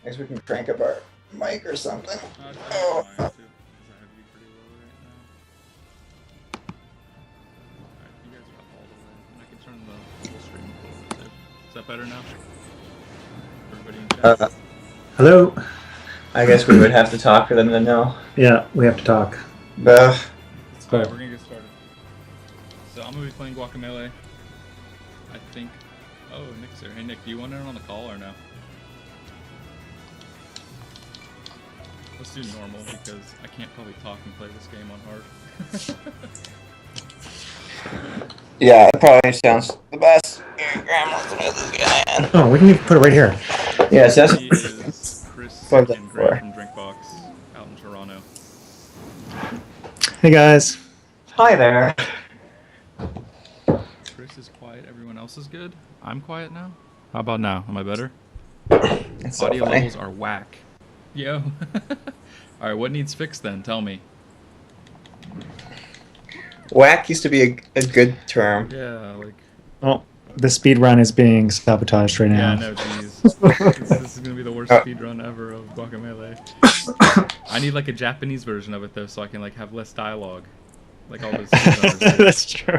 guess we can crank up our mic or something. Oh. Too, 'cause I have you pretty low right now. Alright, you guys are up all the way. And I can turn the full screen forward too. Is that better now? Everybody in chat? Hello? I guess we would have to talk for them to know. Yeah, we have to talk. Alright, we're gonna get started. So I'm gonna be playing Guacamelee. I think. Oh, Nick's here. Hey Nick, do you want in on the call or no? Let's do normal because I can't probably talk and play this game on hard. yeah, it probably sounds the best. Here, Graham, let's do this again. Oh, we can even put it right here. Yeah, so that's He is Chris Plug and that Graham from Drinkbox out in Toronto. Hey guys. Hi there. Chris is quiet, everyone else is good. I'm quiet now. How about now? Am I better? It's so Audio funny. levels are whack. Yo. Alright, what needs fixed then? Tell me. Whack used to be a good term. Yeah, like... Oh, the speed run is being sabotaged right Yeah, now. no, jeez. this is gonna be the worst speedrun ever of Guacamelee. I need like a Japanese version of it though, so I can like have less dialogue. Like all those speedrunners do. That's true.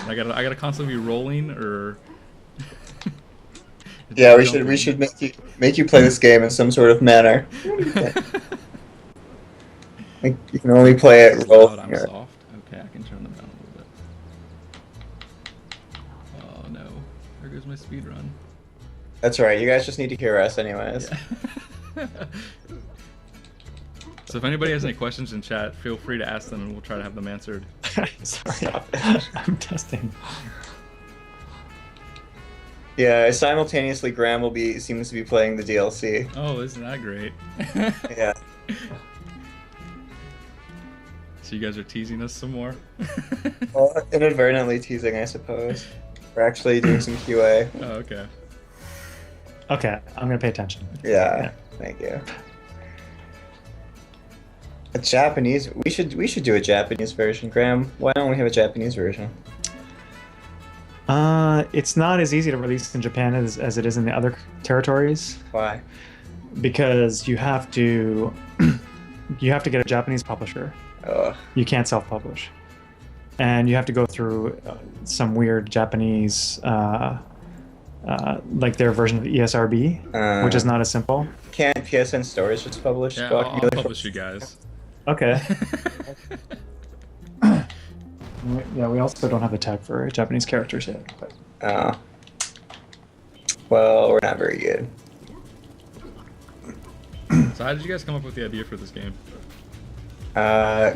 I gotta constantly be rolling or... Yeah, we should make you play this game in some sort of manner. Like, you can only play it Oh, I'm here. soft. Okay, I can turn them down a little bit. Oh no, there goes my speed run. That's alright, you guys just need to hear us anyways. Yeah. So if anybody has any questions in chat, feel free to ask them and we'll try to have them answered. Sorry, I'm testing. Yeah, simultaneously Graham seems to be playing the DLC. Oh, isn't that great? Yeah. So you guys are teasing us some more? Well, inadvertently teasing, I suppose. We're actually doing some QA. Oh, okay. Okay, I'm gonna pay attention. Yeah, thank you. A Japanese. We should do a Japanese version, Graham. Why don't we have a Japanese version? It's not as easy to release in Japan as it is in the other territories Why? because you have to get a Japanese publisher. Ugh. You can't self-publish, and you have to go through some weird Japanese, like their version of the ESRB, which is not as simple. Can't PSNStores just publish? Yeah, I'll Guacamelee publish you guys. Okay. Yeah, we also don't have a tag for Japanese characters yet. But... Oh. Well, we're not very good. So how did you guys come up with the idea for this game?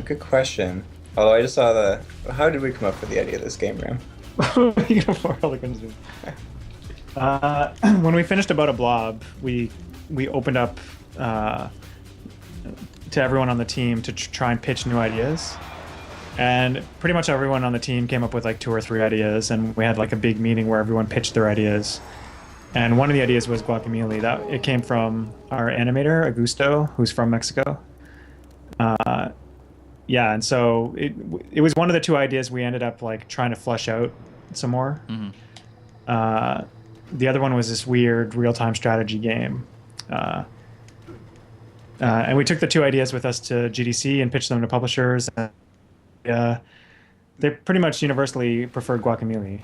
Good question. Although I just saw the... How did we come up with the idea of this game, Graham? When we finished About a Blob, we opened up to everyone on the team to try and pitch new ideas. And pretty much everyone on the team came up with like 2 or 3 ideas, and we had like a big meeting where everyone pitched their ideas. And one of the ideas was Guacamelee. That it came from our animator, Augusto, who's from Mexico. Yeah, and so it was one of the 2 ideas we ended up like trying to flesh out some more. Mm-hmm. The other one was this weird real-time strategy game. And we took the 2 ideas with us to GDC and pitched them to publishers. They pretty much universally preferred Guacamelee.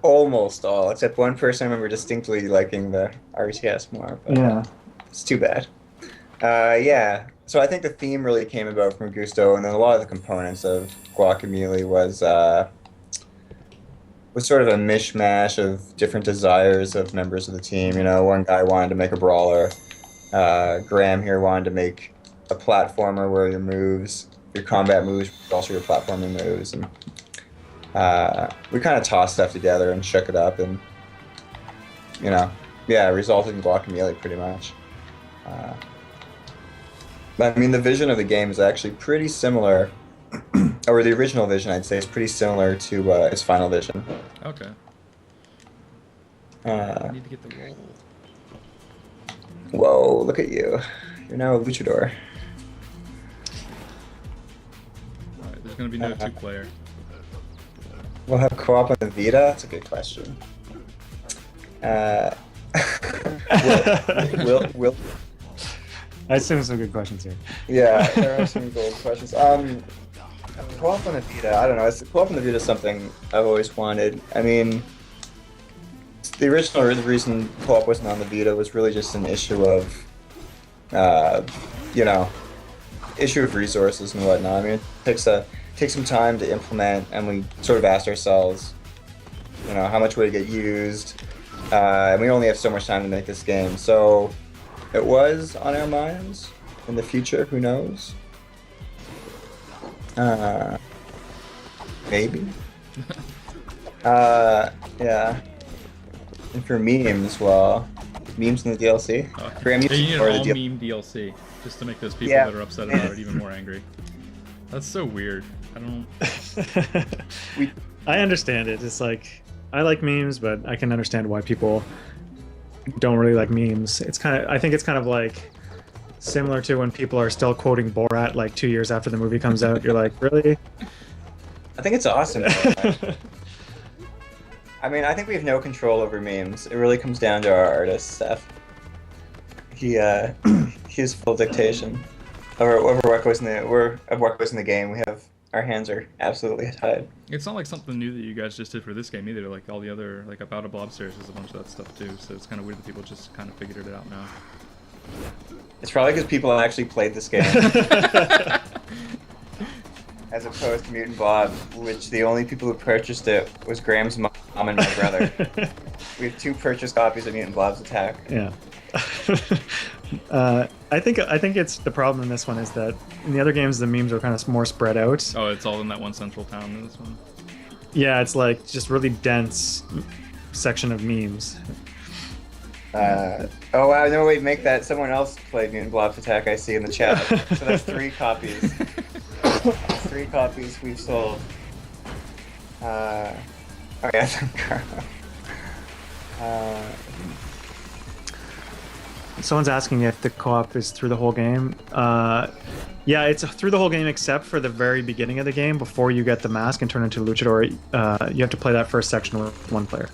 Almost all, except one person I remember distinctly liking the RTS more. But Yeah. It's too bad. Yeah. So I think the theme really came about from Gusto, and then a lot of the components of Guacamelee was sort of a mishmash of different desires of members of the team. You know, one guy wanted to make a brawler. Graham here wanted to make a platformer where your combat moves, but also your platforming moves, and we kind of tossed stuff together and shook it up, and it resulted in Guacamelee pretty much. But I mean, the vision of the game is actually pretty similar, or the original vision, I'd say, is pretty similar to its final vision. Okay. I need to get the roll. Whoa, look at you. You're now a luchador. Alright, there's gonna be no 2-player. We'll have co-op on the Vita? That's a good question. Will. I assume some good questions here. Yeah, there are some gold questions. Co-op on the Vita. I don't know. Co-op on the Vita is something I've always wanted. I mean, the original reason co-op wasn't on the Vita was really just an issue of, you know, issue of resources and whatnot. I mean, it takes some time to implement, and we sort of asked ourselves, you know, how much would it get used? And we only have so much time to make this game, so it was on our minds. In the future, who knows? Maybe. Yeah. And for memes, well, memes in the DLC. Graham, you need an or all the meme DLC just to make those people Yeah. that are upset about it even more angry. That's so weird. I don't. I understand it. It's like I like memes, but I can understand why people don't really like memes. I think it's kind of like similar to when people are still quoting Borat like 2 years after the movie comes out. You're like, really? I think it's awesome. Though. I mean, I think we have no control over memes. It really comes down to our artist, Seth. He has full dictation over what goes in the game. We have our hands are absolutely tied. It's not like something new that you guys just did for this game either. Like all the other, like About a Blobsters is a bunch of that stuff too. So it's kind of weird that people just kind of figured it out now. It's probably because people actually played this game. As opposed to Mutant Blob, which the only people who purchased it was Graham's mom and my brother. We have 2 purchased copies of Mutant Blob's Attack. Yeah. I think it's the problem in this one is that in the other games the memes are kind of more spread out. Oh, it's all in that one central town in this one. Yeah, it's like just really dense section of memes. Oh wow, no wait, make that someone else played Mutant Blob's Attack I see in the chat. So that's 3 copies. 3 copies we've sold. Oh yeah, Someone's asking if the co-op is through the whole game. Yeah, it's through the whole game except for the very beginning of the game before you get the mask and turn into Luchador. You have to play that first section with 1 player.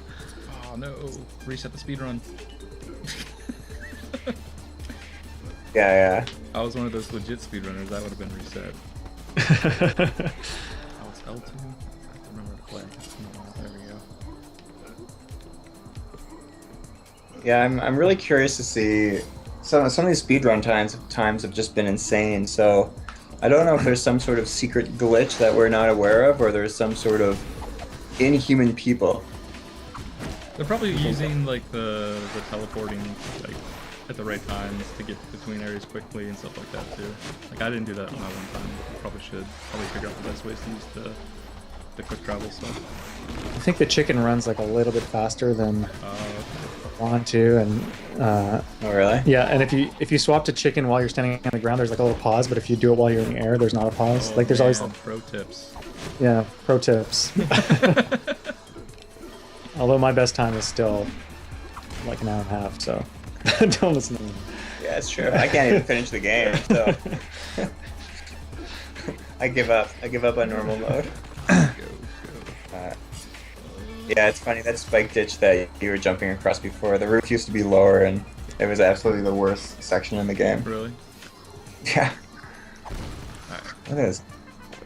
Oh no! Reset the speedrun. yeah. I was one of those legit speedrunners. That would have been reset. Oh, it's L2. I have to remember to play. There we go. Yeah, I'm really curious to see some of these speedrun times have just been insane. So I don't know if there's some sort of secret glitch that we're not aware of, or there's some sort of inhuman people. They're probably using like the teleporting like at the right times to get between areas quickly and stuff like that too. Like I didn't do that on my one time. I probably should figure out the best ways to use the quick travel stuff. I think the chicken runs like a little bit faster than want to, and Oh really? yeah, and if you swap to chicken while you're standing on the ground, there's like a little pause, but if you do it while you're in the air, there's not a pause. Oh, like there's always man, pro tips. yeah, pro tips. Although my best time is still like an hour and a half, so don't listen to me. Yeah, it's true. I can't even finish the game, so I give up. I give up on normal mode. Yeah, it's funny, that spike ditch that you were jumping across before, the roof used to be lower and it was absolutely the worst section in the game. Really? Yeah. It is.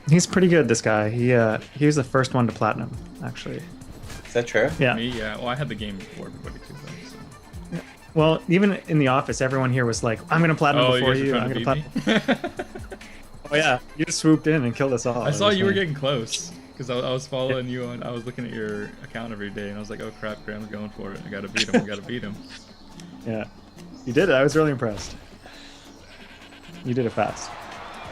He's pretty good, this guy. He was the first one to platinum, actually. Is that true? Yeah. Me? Yeah. Well, I had the game before everybody too, though. So. Well, even in the office, everyone here was like, "I'm gonna platinum before you. I'm gonna platinum." Oh yeah, you just swooped in and killed us all. I saw you were getting close because I was following you and I was looking at your account every day and I was like, "Oh crap, Graham's going for it. I gotta beat him. I gotta beat him." Yeah, you did it. I was really impressed. You did it fast.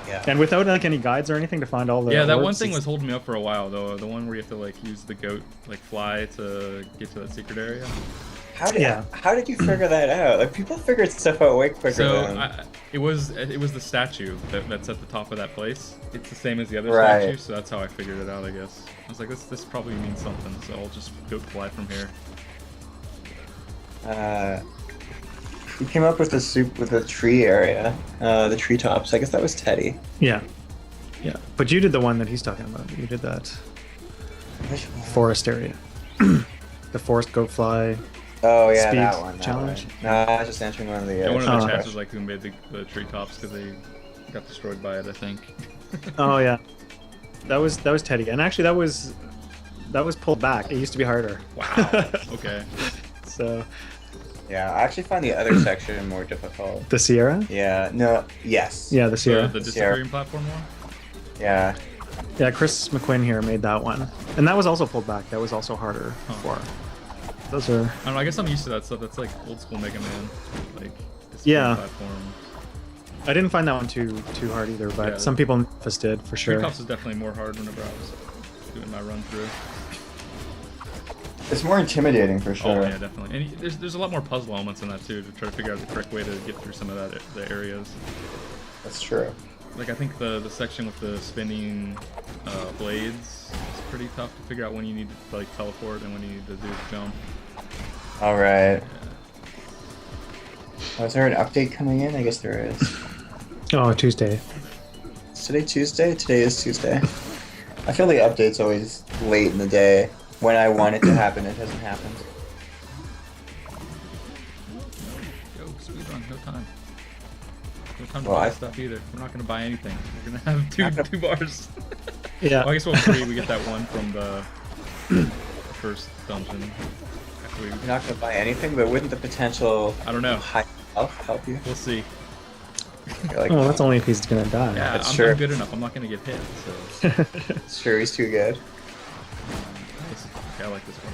Yeah. And without like any guides or anything to find all the Yeah, that one orbs, thing was holding me up for a while though. The one where you have to like use the goat like fly to get to that secret area. How did you figure that out? Like people figured stuff out way quicker than... it was the statue that's at the top of that place. It's the same as the other Right. statue, so that's how I figured it out, I guess. I was like, this probably means something, so I'll just goat fly from here. You came up with the tree area, the treetops. I guess that was Teddy. Yeah, yeah. But you did the one that he's talking about. You did that forest area. The forest goat fly. Oh yeah, Speed that one. challenge? No, I was just answering one of the. Yeah, one of the Oh. chats was like who made the treetops because they got destroyed by it, I think. Oh yeah, that was Teddy, and actually that was pulled back. It used to be harder. Wow. Okay. So Yeah, I actually find the other section more difficult. the Sierra. Yeah. No. Yes. Yeah, the Sierra. The disappearing platform one? Yeah. Yeah, Chris McQuinn here made that one, and that was also pulled back. That was also harder before. Those are. I don't know, I guess I'm used to that stuff. That's like old school Mega Man. Like, Yeah. platform. I didn't find that one too hard either, but Yeah. some people just did for sure. Treetops is definitely more hard whenever I was doing my run through. It's more intimidating for sure. Oh yeah, definitely. And there's a lot more puzzle elements in that too, to try to figure out the correct way to get through some of the areas. That's true. Like I think the section with the spinning blades is pretty tough to figure out when you need to like teleport and when you need to do the jump. All right. Yeah. Oh, is there an update coming in? I guess there is. Oh, Tuesday. Is today Tuesday? Today is Tuesday. I feel the update's always late in the day. When I want it to happen, it hasn't happened. Yo, speedrun, no time. No time to Well, buy I- stuff either. We're not gonna buy anything. We're gonna have two bars. Yeah. Well, I guess we'll free. We get that one from the first dungeon. After we, You're not going to buy anything, but wouldn't the potential I don't know. high health help you? We'll see. You're like, Oh, that's only if he's gonna die. Yeah, That's I'm true. good enough. I'm not gonna get hit. So sure, he's too good. okay, I like this part.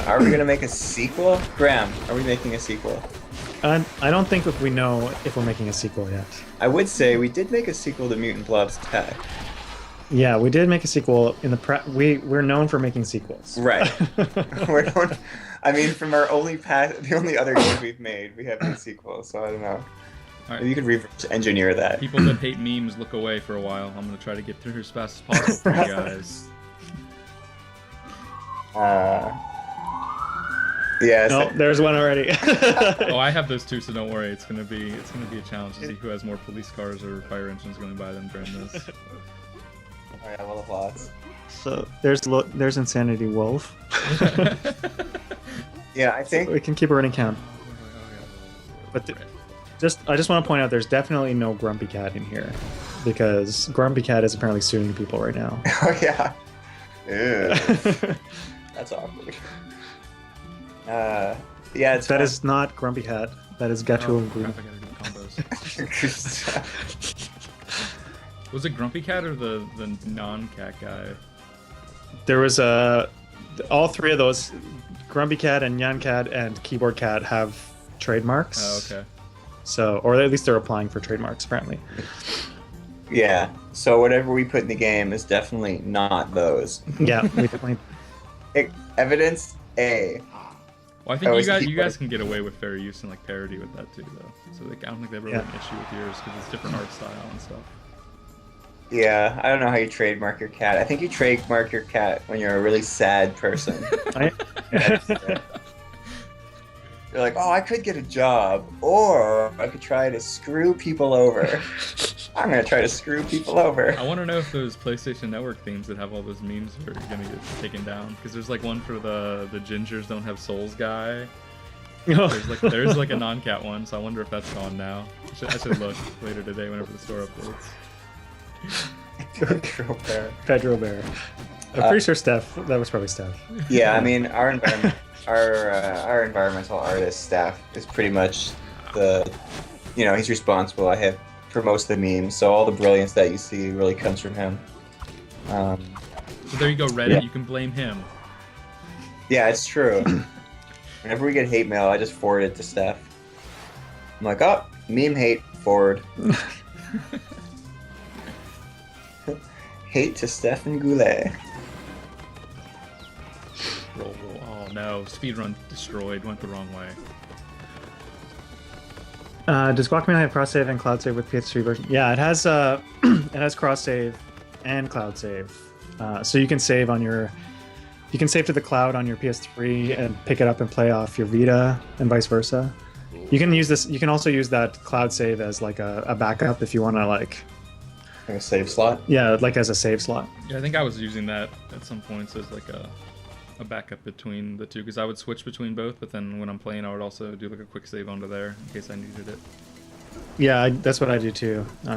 Are we going to make a sequel? Graham, are we making a sequel? I don't think we know if we're making a sequel yet. I would say we did make a sequel to Mutant Blob's Tech. Yeah, we did make a sequel in the we're known for making sequels. Right. We're known, I mean, from our the only other game we've made, we have made sequels, so I don't know. All Maybe you right. could reverse engineer that. People that hate memes, look away for a while. I'm gonna try to get through as fast as possible for you guys. Yeah. No, there's one already. Oh, I have those too, so don't worry. It's gonna be a challenge to see who has more police cars or fire engines going by them during this. Oh, yeah, we'll have lots. So there's Insanity Wolf. Yeah, I think. We can keep a running count. But I just want to point out there's definitely no Grumpy Cat in here because Grumpy Cat is apparently suing people right now. Oh, yeah. Ew. That's awkward. Yeah, it's That fun. is not Grumpy Cat. That is Gachu Oh, and crap, Glue. I gotta do the combos. Was it Grumpy Cat or the non-cat guy? There was all three of those, Grumpy Cat and Nyan Cat and Keyboard Cat have trademarks. Oh, okay. So, or at least they're applying for trademarks apparently. Yeah, so whatever we put in the game is definitely not those. Yeah, we definitely. Evidence A. Well, I think Oh, you it's guys keyboard. can get away with fair use and like parody with that too, though. So like, I don't think they ever had an issue with yours because it's different art style and stuff. Yeah, I don't know how you trademark your cat. I think you trademark your cat when you're a really sad person. You're like, oh, I could get a job, or I could try to screw people over. I'm gonna try to screw people over. I want to know if those PlayStation Network themes that have all those memes are gonna get taken down because there's like one for the gingers don't have souls guy. There's like a non-cat one, so I wonder if that's gone now. I should look later today whenever the store updates. Pedro Bear. I'm pretty sure Steph. That was probably Steph. Yeah, I mean, our environmental artist staff is pretty much he's responsible. I have for most of the memes, so all the brilliance that you see really comes from him. So there you go, Reddit. Yeah. You can blame him. Yeah, it's true. Whenever we get hate mail, I just forward it to Steph. I'm like, oh, meme hate, forward. Hate to Stefan Goulet. Roll. Oh no, speedrun destroyed. Went the wrong way. Does Guacamelee have cross save and cloud save with PS3 version? Yeah, it has. It has cross save and cloud save, so you can save on your. You can save to the cloud on your PS3 and pick it up and play off your Vita, and vice versa. You can use this. You can also use that cloud save as like a backup if you want to like Like a save slot. Yeah, like as a save slot. Yeah, I think I was using that at some points as like a backup between the two, because I would switch between both, but then when I'm playing, I would also do like a quick save onto there in case I needed it. Yeah, that's what I do too. Get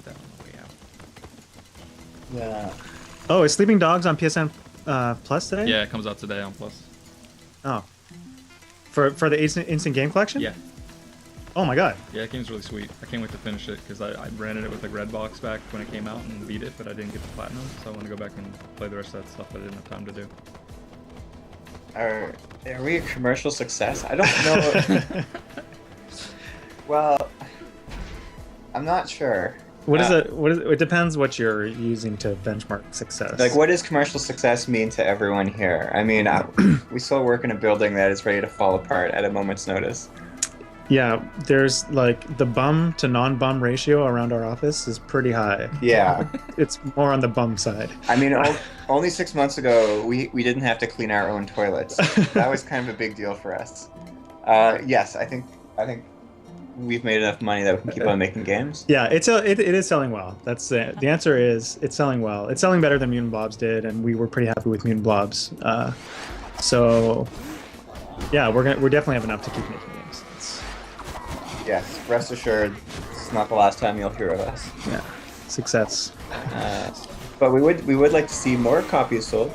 that on the way out. Yeah. Oh, is Sleeping Dogs on PSN Plus today? Yeah, it comes out today on Plus. Oh. For the instant game collection? Yeah. Oh my god. Yeah, that game's really sweet. I can't wait to finish it because I rented it with like Redbox back when it came out and beat it, but I didn't get the platinum, so I want to go back and play the rest of that stuff that I didn't have time to do. Are we a commercial success? I don't know. Well, I'm not sure. What is it? It depends what you're using to benchmark success. Like, what does commercial success mean to everyone here? I mean, we still work in a building that is ready to fall apart at a moment's notice. Yeah, there's like the bum to non-bum ratio around our office is pretty high. Yeah. It's more on the bum side. I mean, only 6 months ago, we didn't have to clean our own toilets. That was kind of a big deal for us. Yes, I think we've made enough money that we can keep on making games. Yeah, it is selling well. That's the answer is it's selling well. It's selling better than Mutant Blobs did, and we were pretty happy with Mutant Blobs. So yeah, we're definitely have enough to keep making games. Yes, rest assured, it's not the last time you'll hear of us. Yeah, success. But we would like to see more copies sold.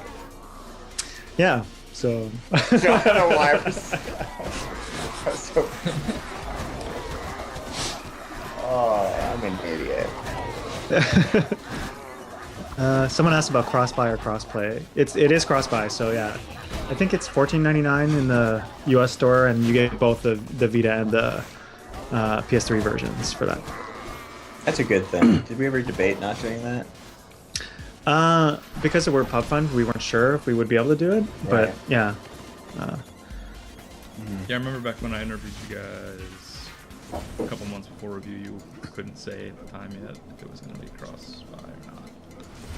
Yeah, so. I don't know why. So... Oh, I'm an idiot. Someone asked about cross-buy or cross-play. It is cross-buy, so yeah. I think it's $14.99 in the US store, and you get both the Vita and the PS3 versions for that. That's a good thing. Did we ever debate not doing that? Because we're Pub Fund, we weren't sure if we would be able to do it, but Right. yeah. Yeah, I remember back when I interviewed you guys a couple months before review, you couldn't say at the time yet if it was going to be cross-buy or not.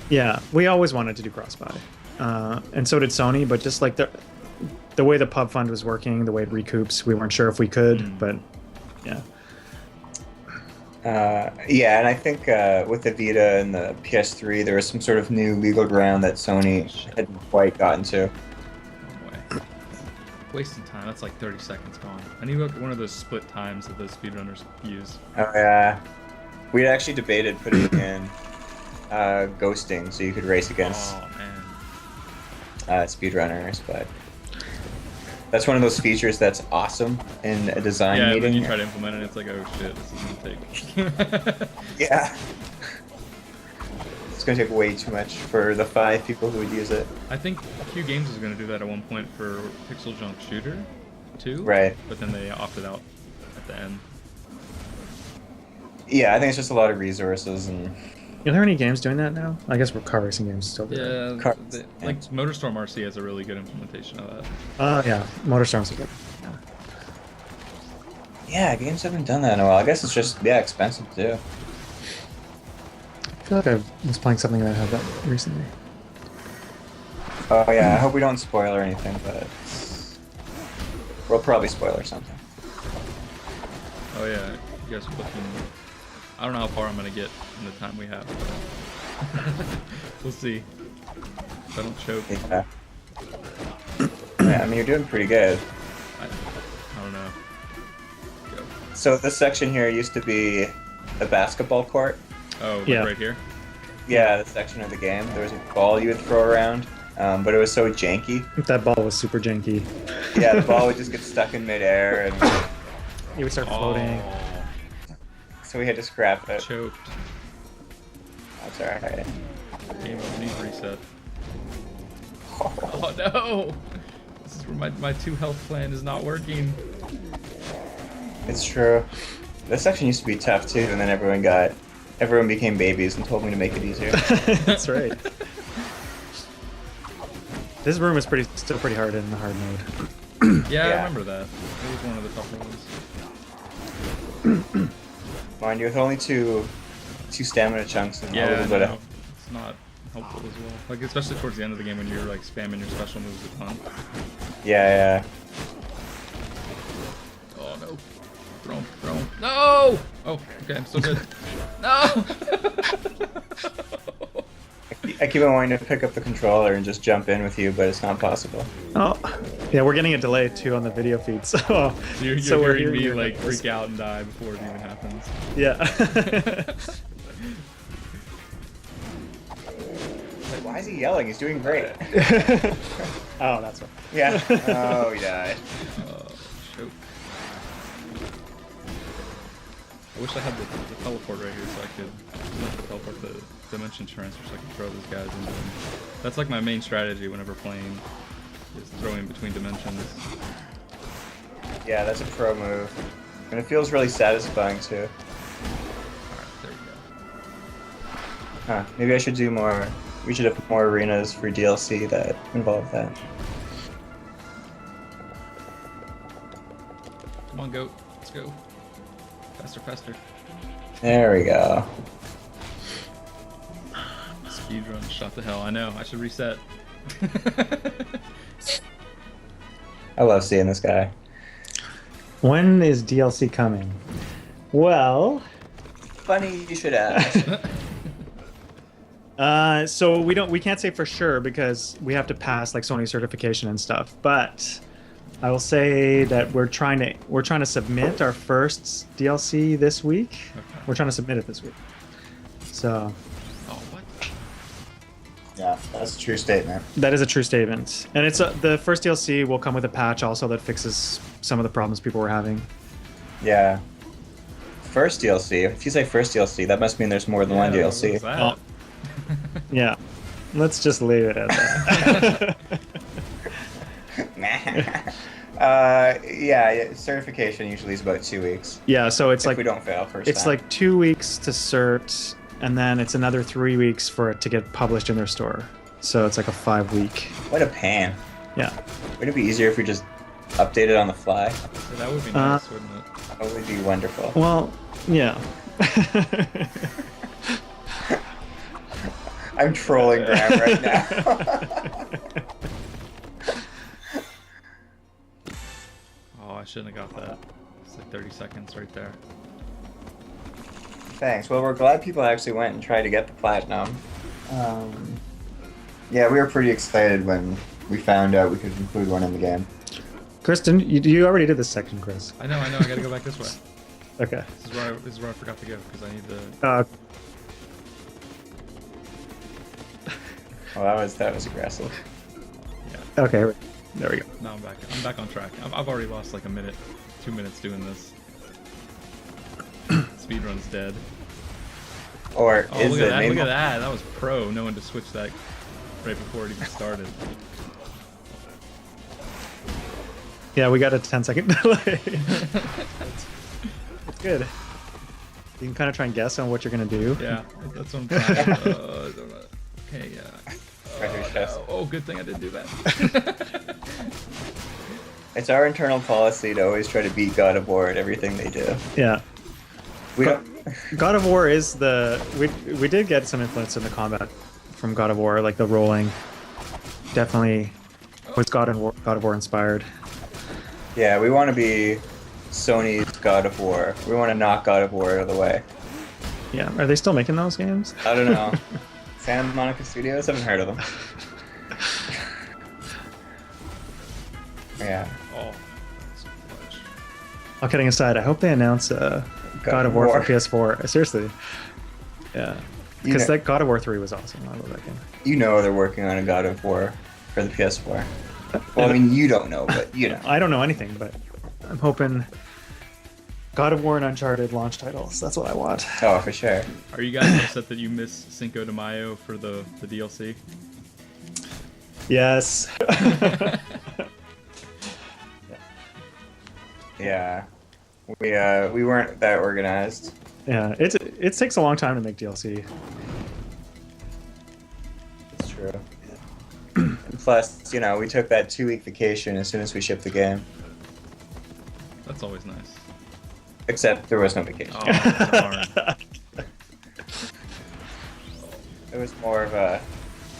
Yeah, we always wanted to do cross-buy. And so did Sony, but just like the way the Pub Fund was working, the way it recoups, we weren't sure if we could, but yeah. Yeah, and I think with the Vita and the PS3, there was some sort of new legal ground that Sony hadn't quite gotten to. No way. Wasting time. That's like 30 seconds gone. I need one of those split times that those speedrunners use. Oh yeah, we actually debated putting in ghosting so you could race against Oh man. speedrunners, but that's one of those features that's awesome in a design Yeah, meeting. then you try to implement it, it's like, oh shit, this is gonna take. Yeah. It's gonna take way too much for the 5 people who would use it. I think Q Games was gonna do that at one point for Pixel Junk Shooter 2. Right. But then they opted out at the end. Yeah, I think it's just a lot of resources and. Are there any games doing that now? I guess we're car racing games still do that. Yeah, Cars. like MotorStorm RC has a really good implementation of that. Yeah, MotorStorm's a good. Yeah, games haven't done that in a while. I guess it's just expensive too. I feel like I was playing something that had that recently. Oh yeah, I hope we don't spoil or anything, but we'll probably spoil or something. Oh yeah, you guys are looking. I don't know how far I'm gonna get in the time we have. But we'll see. If I don't choke. Yeah. Yeah, I mean, you're doing pretty good. I don't know. Go. So this section here used to be a basketball court. Oh, like Yeah. right here? Yeah, the section of the game. There was a ball you would throw around, but it was so janky. That ball was super janky. Yeah, the ball would just get stuck in midair, and It would start floating. Oh, so we had to scrap it. choked. That's alright. Game over, needs reset. Oh no! This is where my 2 health plan is not working. It's true. This section used to be tough too, and then everyone became babies and told me to make it easier. That's right. This room is still pretty hard in the hard mode. Yeah, I Yeah. remember that. It was one of the tougher ones. Mind you, with only two stamina chunks and a Yeah, little bit no, of. it's not helpful as well. Like, especially towards the end of the game when you're like spamming your special moves a ton. Yeah, Oh no. Throw him. No! Oh, okay, I'm still good. No! I keep on wanting to pick up the controller and just jump in with you, but it's not possible. Oh, yeah, we're getting a delay too on the video feed, so You're so we're hearing me you like this. freak out and die before it even happens. Yeah. Like, why is he yelling? He's doing great. Oh, that's right. Yeah. Oh, he died. Oh, shoot. I wish I had the teleport right here so I could teleport the dimension transfer so I could throw those guys into them. That's like my main strategy whenever playing, is throwing between dimensions. Yeah, that's a pro move. And it feels really satisfying, too. Alright, there we go. Huh. Maybe I should do more. We should have more arenas for DLC that involve that. Come on, goat. Let's go. Faster, faster. There we go. Speedrun shot to hell. I know. I should reset. I love seeing this guy. When is DLC coming? Well, Funny you should ask. so we can't say for sure because we have to pass like Sony certification and stuff. But I will say that we're trying to submit our first DLC this week. Okay. We're trying to submit it this week. So Oh, what? Yeah, that's a true statement. that is a true statement, and it's the first DLC will come with a patch also that fixes some of the problems people were having. Yeah. First DLC. If you say first DLC, that must mean there's more than one Yeah, DLC. what's that? Oh. Yeah, let's just leave it at that. Yeah, certification usually is about 2 weeks. Yeah, so it's If like we don't fail first it's time. like 2 weeks to cert, and then it's another 3 weeks for it to get published in their store. So it's like a 5-week. What a pain. Yeah. Wouldn't it be easier if we just updated on the fly? Yeah, that would be nice, wouldn't it? That would be wonderful. Well, yeah. I'm trolling Graham right now. Oh, I shouldn't have got that. It's like 30 seconds right there. Thanks. Well, we're glad people actually went and tried to get the platinum. Yeah, we were pretty excited when we found out we could include one in the game. Kristen, you already did this section, Chris. I know. I gotta go back this way. Okay. This is where I forgot to go because I need the. Well, that was aggressive. Yeah. Okay. There we go. Now I'm back. I'm back on track. I've already lost like a minute, 2 minutes doing this. Speedrun's dead. Or Oh, is look it? at that! Maybe- Look at that! That was pro. Knowing to switch that right before it even started. Yeah, we got a 10-second delay. It's good. You can kind of try and guess on what you're gonna do. Yeah, that's what I'm trying. Okay. Right through his chest. Oh, good thing I didn't do that. It's our internal policy to always try to beat God of War at everything they do. Yeah. We don't. God of War is we did get some influence in the combat from God of War, like the rolling. Definitely was God of War inspired. Yeah, we want to be Sony's God of War. We want to knock God of War out of the way. Yeah. Are they still making those games? I don't know. Santa Monica Studios? Haven't heard of them. Yeah. Oh, that's clutch. All kidding aside, I hope they announce God of War for PS4. Seriously. Yeah. You Because know- that God of War 3 was awesome. I love that game. You know they're working on a God of War for the PS4. Well, I mean, you don't know, but you know. I don't know anything, but I'm hoping God of War and Uncharted launch titles. That's what I want. Oh, for sure. Are you guys upset that you missed Cinco de Mayo for the DLC? Yes. Yeah. We weren't that organized. Yeah, it takes a long time to make DLC. It's true. And plus, you know, we took that 2-week vacation as soon as we shipped the game. That's always nice. Except there was no vacation. Oh, darn. It was more of a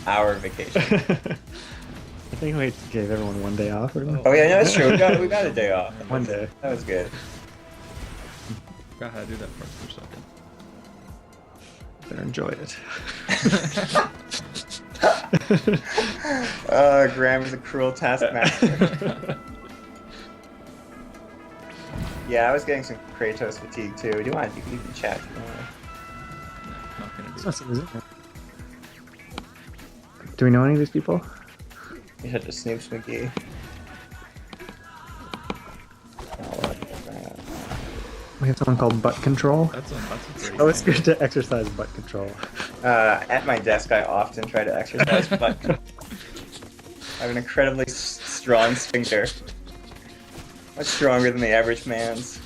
hour vacation. I think we gave everyone one day off or something. Oh yeah, no, that's true. We got a day off. One day. That was good. forgot how to do that part for a second. Better enjoy it. Graham is a cruel taskmaster. Yeah, I was getting some Kratos fatigue too. Do you want? You can chat. If you want. No, not gonna do It's that. not so easy. Do we know any of these people? You had to Snoop McGee. We have someone called Butt Control. That's a great Oh, it's name. good to exercise butt control. At my desk, I often try to exercise, but I have an incredibly strong sphincter. Much stronger than the average man's.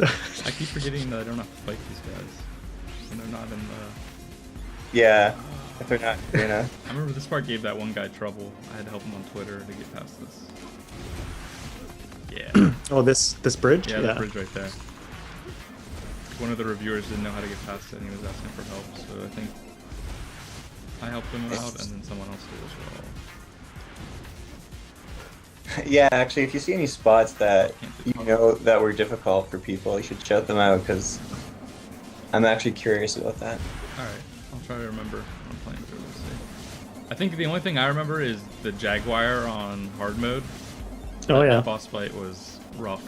I keep forgetting that I don't have to fight these guys. And they're not in the... Yeah, if they're not, you know. I remember this part gave that one guy trouble. I had to help him on Twitter to get past this. Yeah. Oh, this bridge? Yeah, that bridge right there. One of the reviewers didn't know how to get past it and he was asking for help, so I think I helped him out and then someone else did as well. Yeah, actually, if you see any spots that you know that were difficult for people, you should shout them out, because I'm actually curious about that. Alright, I'll try to remember when I'm playing through this. I think the only thing I remember is the Jaguar on hard mode. Oh, yeah. That boss fight was rough.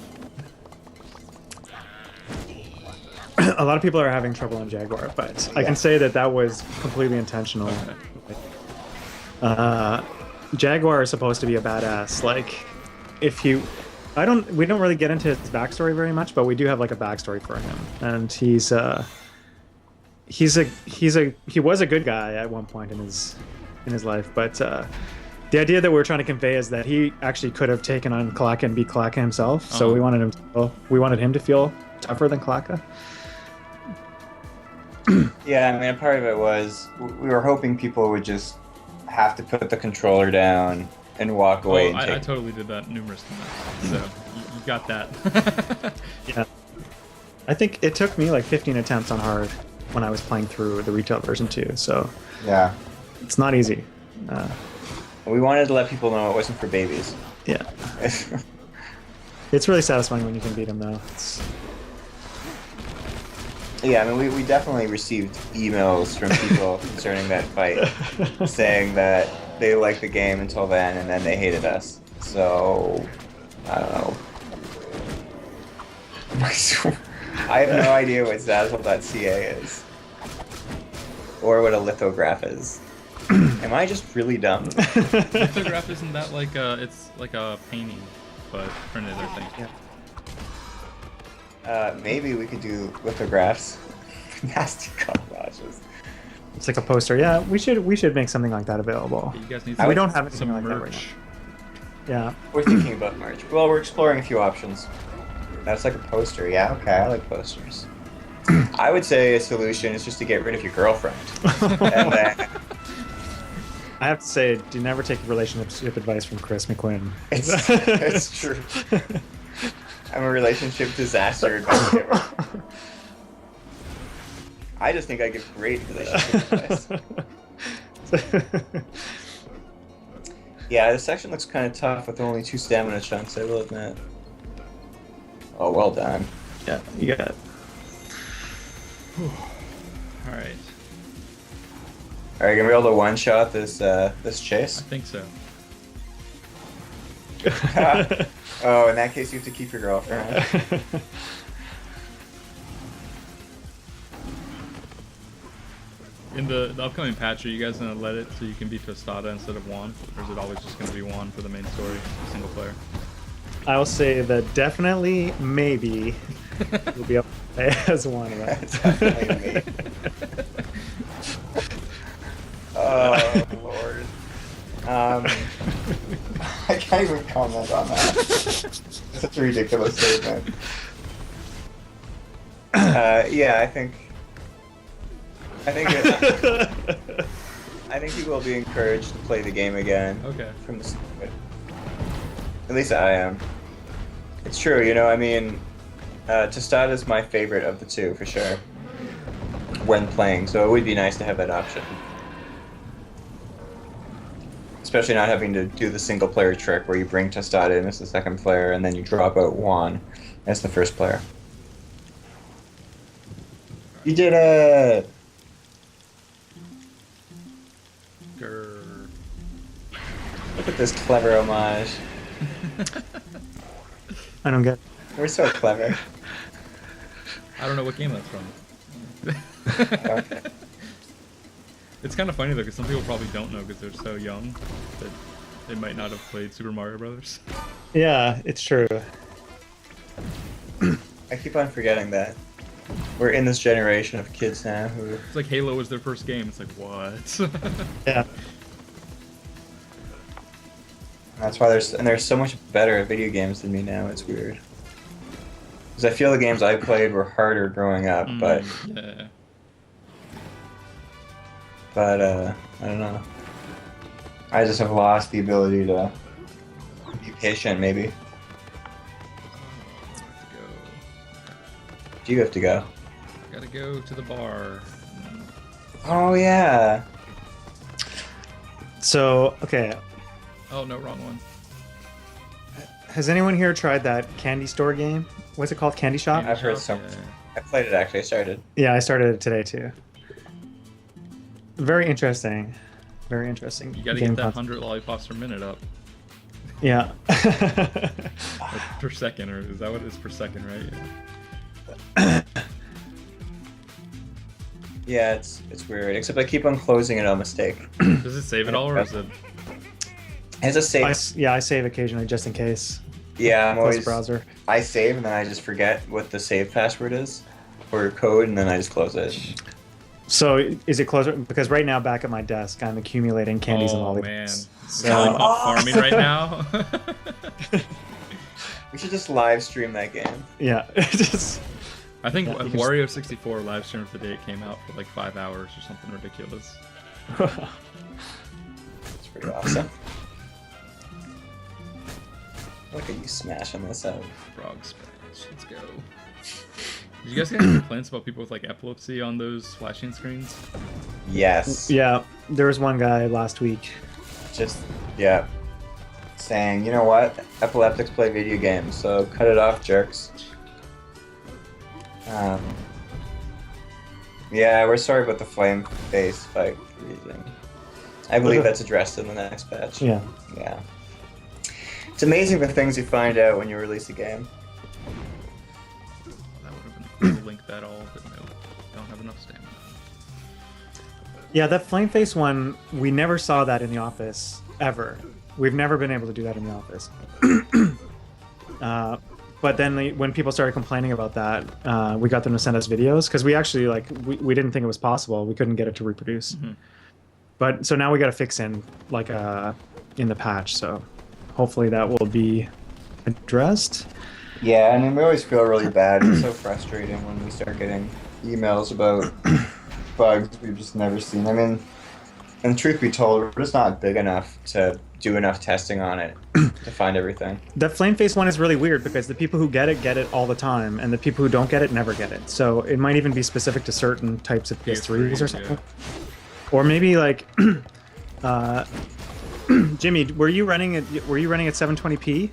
A lot of people are having trouble on Jaguar, but I can say that was completely intentional. Okay. Jaguar is supposed to be a badass. Like, if you, we don't really get into his backstory very much, but we do have like a backstory for him, and he was a good guy at one point in his life, but the idea that we're trying to convey is that he actually could have taken on Kalaka and beat Kalaka himself. So we wanted him to feel tougher than Kalaka. Yeah, I mean, part of it was we were hoping people would just have to put the controller down and walk away. I totally did that numerous times, so you got that. Yeah. I think it took me like 15 attempts on hard when I was playing through the retail version too, so Yeah. it's not easy. We wanted to let people know it wasn't for babies. Yeah. It's really satisfying when you can beat him, though. Yeah, I mean, we definitely received emails from people concerning that fight, saying that they liked the game until then, and then they hated us. So, I don't know. I have no idea what Zazzle.ca is, or what a lithograph is. Am I just really dumb? Lithograph isn't that like it's like a painting, but printed, I think. Yeah. Maybe we could do lithographs. Nasty collages. It's like a poster. Yeah, we should make something like that available. You guys need We don't have anything some like that right merch. Yeah. We're thinking about merch. Well, we're exploring a few options. That's like a poster. Yeah, okay, I like posters. I would say a solution is just to get rid of your girlfriend. And then I have to say, do never take relationship advice from Chris McQuinn. it's true. I'm a relationship disaster advice giver. I just think I give great relationship advice. Yeah, this section looks kind of tough with only 2 stamina chunks, I will admit. Oh, well done. Yeah, you got it. Alright, Are you gonna be able to one-shot this this I chase? think so. Oh, in that case, you have to keep your girlfriend. In the upcoming patch, are you guys gonna let it so you can be Tostada instead of Juan, or is it always just gonna be Juan for the main story, single player? I'll say that definitely, maybe, we'll be able to play as one of us. Definitely me. Oh, Lord. I can't even comment on that. Such a ridiculous statement. Yeah, I think people will be encouraged to play the game again. Okay. From the start. At least I am. It's true, you know. I mean, Tostada is my favorite of the 2 for sure. When playing, so it would be nice to have that option. Especially not having to do the single player trick where you bring Tostada in as the second player and then you drop out Juan as the first player. You did it! Grr. Look at this clever homage. I don't get. We're so clever. I don't know what game that's from. Okay. It's kind of funny though, because some people probably don't know because they're so young that they might not have played Super Mario Brothers. Yeah, it's true. I keep on forgetting that. We're in this generation of kids now who... It's like Halo was their first game. It's like, what? Yeah. That's why there's so much better at video games than me now. It's weird. Because I feel the games I played were harder growing up, but Yeah. I don't know. I just have lost the ability to be patient, maybe. Do you have to go? I gotta go to the bar. Oh yeah. So, okay. Oh no, wrong one. Has anyone here tried that candy store game? What's it called? Candy Shop? I've heard some. Yeah. I played it actually. I started. Yeah, I started it today too. Very interesting. Very interesting. You gotta game get that concept. 100 lollipops per minute up. Yeah. Like, per second, or is that what it is per second, right? Yeah, it's weird. Except I keep on closing it on mistake. Does it save it all, or is it? It's a save. I save occasionally just in case. Yeah, I'm Close always. the browser. I save and then I just forget what the save password is, or code, and then I just close it. So is it closer? Because right now, back at my desk, I'm accumulating candies and Oh lollipops. man, So, lollipop farming right now. We should just live stream that game. yeah, just I think Yeah, you can Wario 64 live streamed the day it came out for like 5 hours or something ridiculous. It's pretty awesome. Look at you smashing this out. Frog splash, let's go. Did you guys get any complaints about people with like epilepsy on those flashing screens? Yes. yeah. There was one guy last week. Just, yeah. Saying, you know what? Epileptics play video games, so cut it off, jerks. Yeah, we're sorry about the flame face spike freezing. I believe that's addressed in the next patch. Yeah. Yeah. It's amazing the things you find out when you release a game. That would have been cool to link that all, but no, don't have enough stamina. Yeah, that flame face one, we never saw that in the office ever. We've never been able to do that in the office. But then when people started complaining about that, we got them to send us videos because we actually we didn't think it was possible. We couldn't get it to reproduce. Mm-hmm. But so now we got to fix in in the patch. So hopefully that will be addressed. Yeah, I mean, we always feel really bad. It's so frustrating when we start getting emails about bugs we've just never seen. I mean, and truth be told, we're just not big enough to do enough testing on it to find everything. That flame face one is really weird because the people who get it all the time, and the people who don't get it never get it. So it might even be specific to certain types of PS3s or something. Yeah. Or maybe like, Jimmy, were you running at 720p,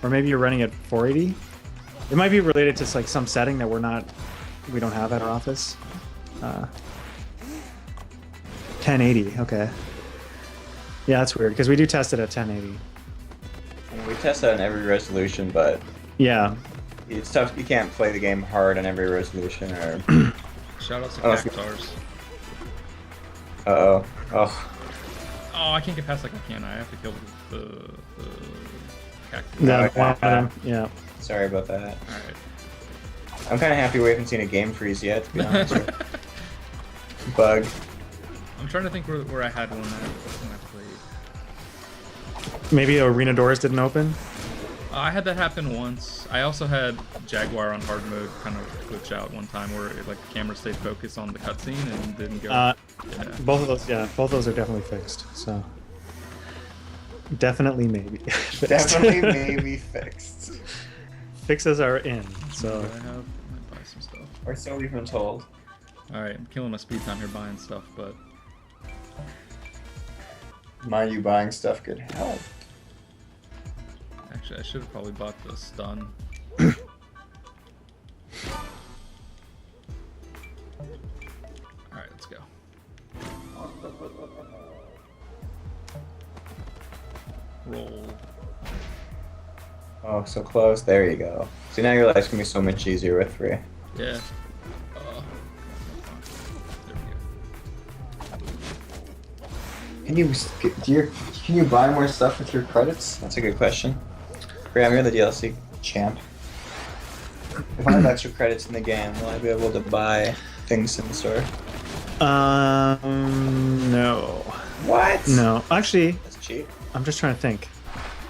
or maybe you're running at 480? It might be related to like some setting that we don't have at our office. 1080, okay. Yeah, that's weird because we do test it at 1080. I mean, we test that on every resolution, but Yeah, it's tough. You can't play the game hard on every resolution. Or Shout out to Oh, Cactars. oh, oh, Oh, I can't get past like I can. I have to kill the cactus. yeah, yeah. one of them, yeah. sorry about that. Alright. I'm kind of happy we haven't seen a game freeze yet, to be honest. with you. Bug. I'm trying to think where I had one when I played. Maybe arena doors didn't open. I had that happen once. I also had Jaguar on hard mode kind of glitch out one time where like the camera stayed focused on the cutscene and didn't go. Yeah. Both of those are definitely fixed. So definitely maybe. fixed. Definitely maybe fixed. Fixes are in. So So I have. I might buy some stuff. Or so we've been told. All right, I'm killing my speed time here buying stuff, but Mind you, buying stuff could help. actually I should have probably bought the stun. Alright, let's go. Roll. Oh, so close. There you go. See, now your life's gonna be so much easier with 3. Yeah. There we go. Can you buy more stuff with your credits? That's a good question. Graham, you're the DLC champ. If I have extra credits in the game, will I be able to buy things in the store? No. What? No. Actually, That's cheap. I'm just trying to think.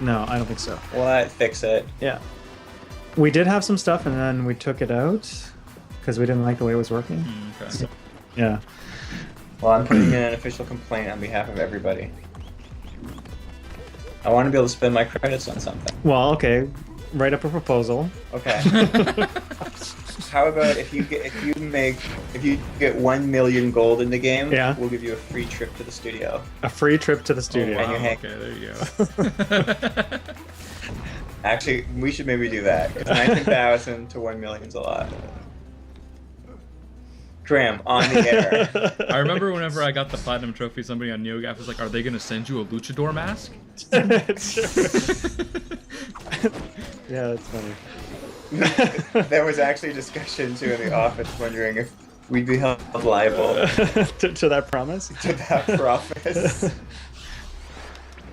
No, I don't think so. Will that fix it? Yeah. We did have some stuff and then we took it out because we didn't like the way it was working. Okay. So, yeah. Well, I'm putting in an official complaint on behalf of everybody. I want to be able to spend my credits on something. Well, okay. Write up a proposal. Okay. How about if you get 1 million gold in the game, Yeah. we'll give you a free trip to the studio. A free trip to the Oh, studio. wow. you hang- Okay, there you go. Actually, we should maybe do that. 19,000 to 1 million is a lot. Graham, on the air. I remember whenever I got the platinum trophy, somebody on NeoGAF was like, "Are they gonna send you a luchador mask?" Yeah, that's funny. There was actually discussion too in the office wondering if we'd be held liable to that promise? to that promise.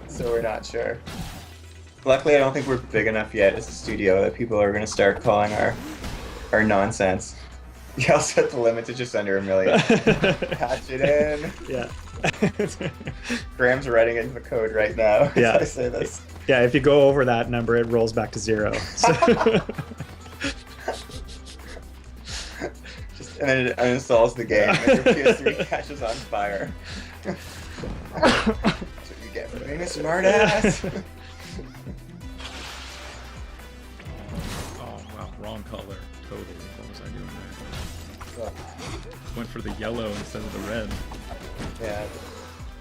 So we're not sure. Luckily, I don't think we're big enough yet as a studio that people are going to start calling our nonsense. Yeah, I'll set the limit to just under 1 million. Patch it in. Yeah. Graham's writing in the code right now as Yeah. I say this. Yeah, if you go over that number, it rolls back to 0. So And then it uninstalls the game and your PS3 catches on fire. That's what you get for being a smartass. Oh wow, wrong color. Totally. What was I doing there? Went for the yellow instead of the red. Yeah,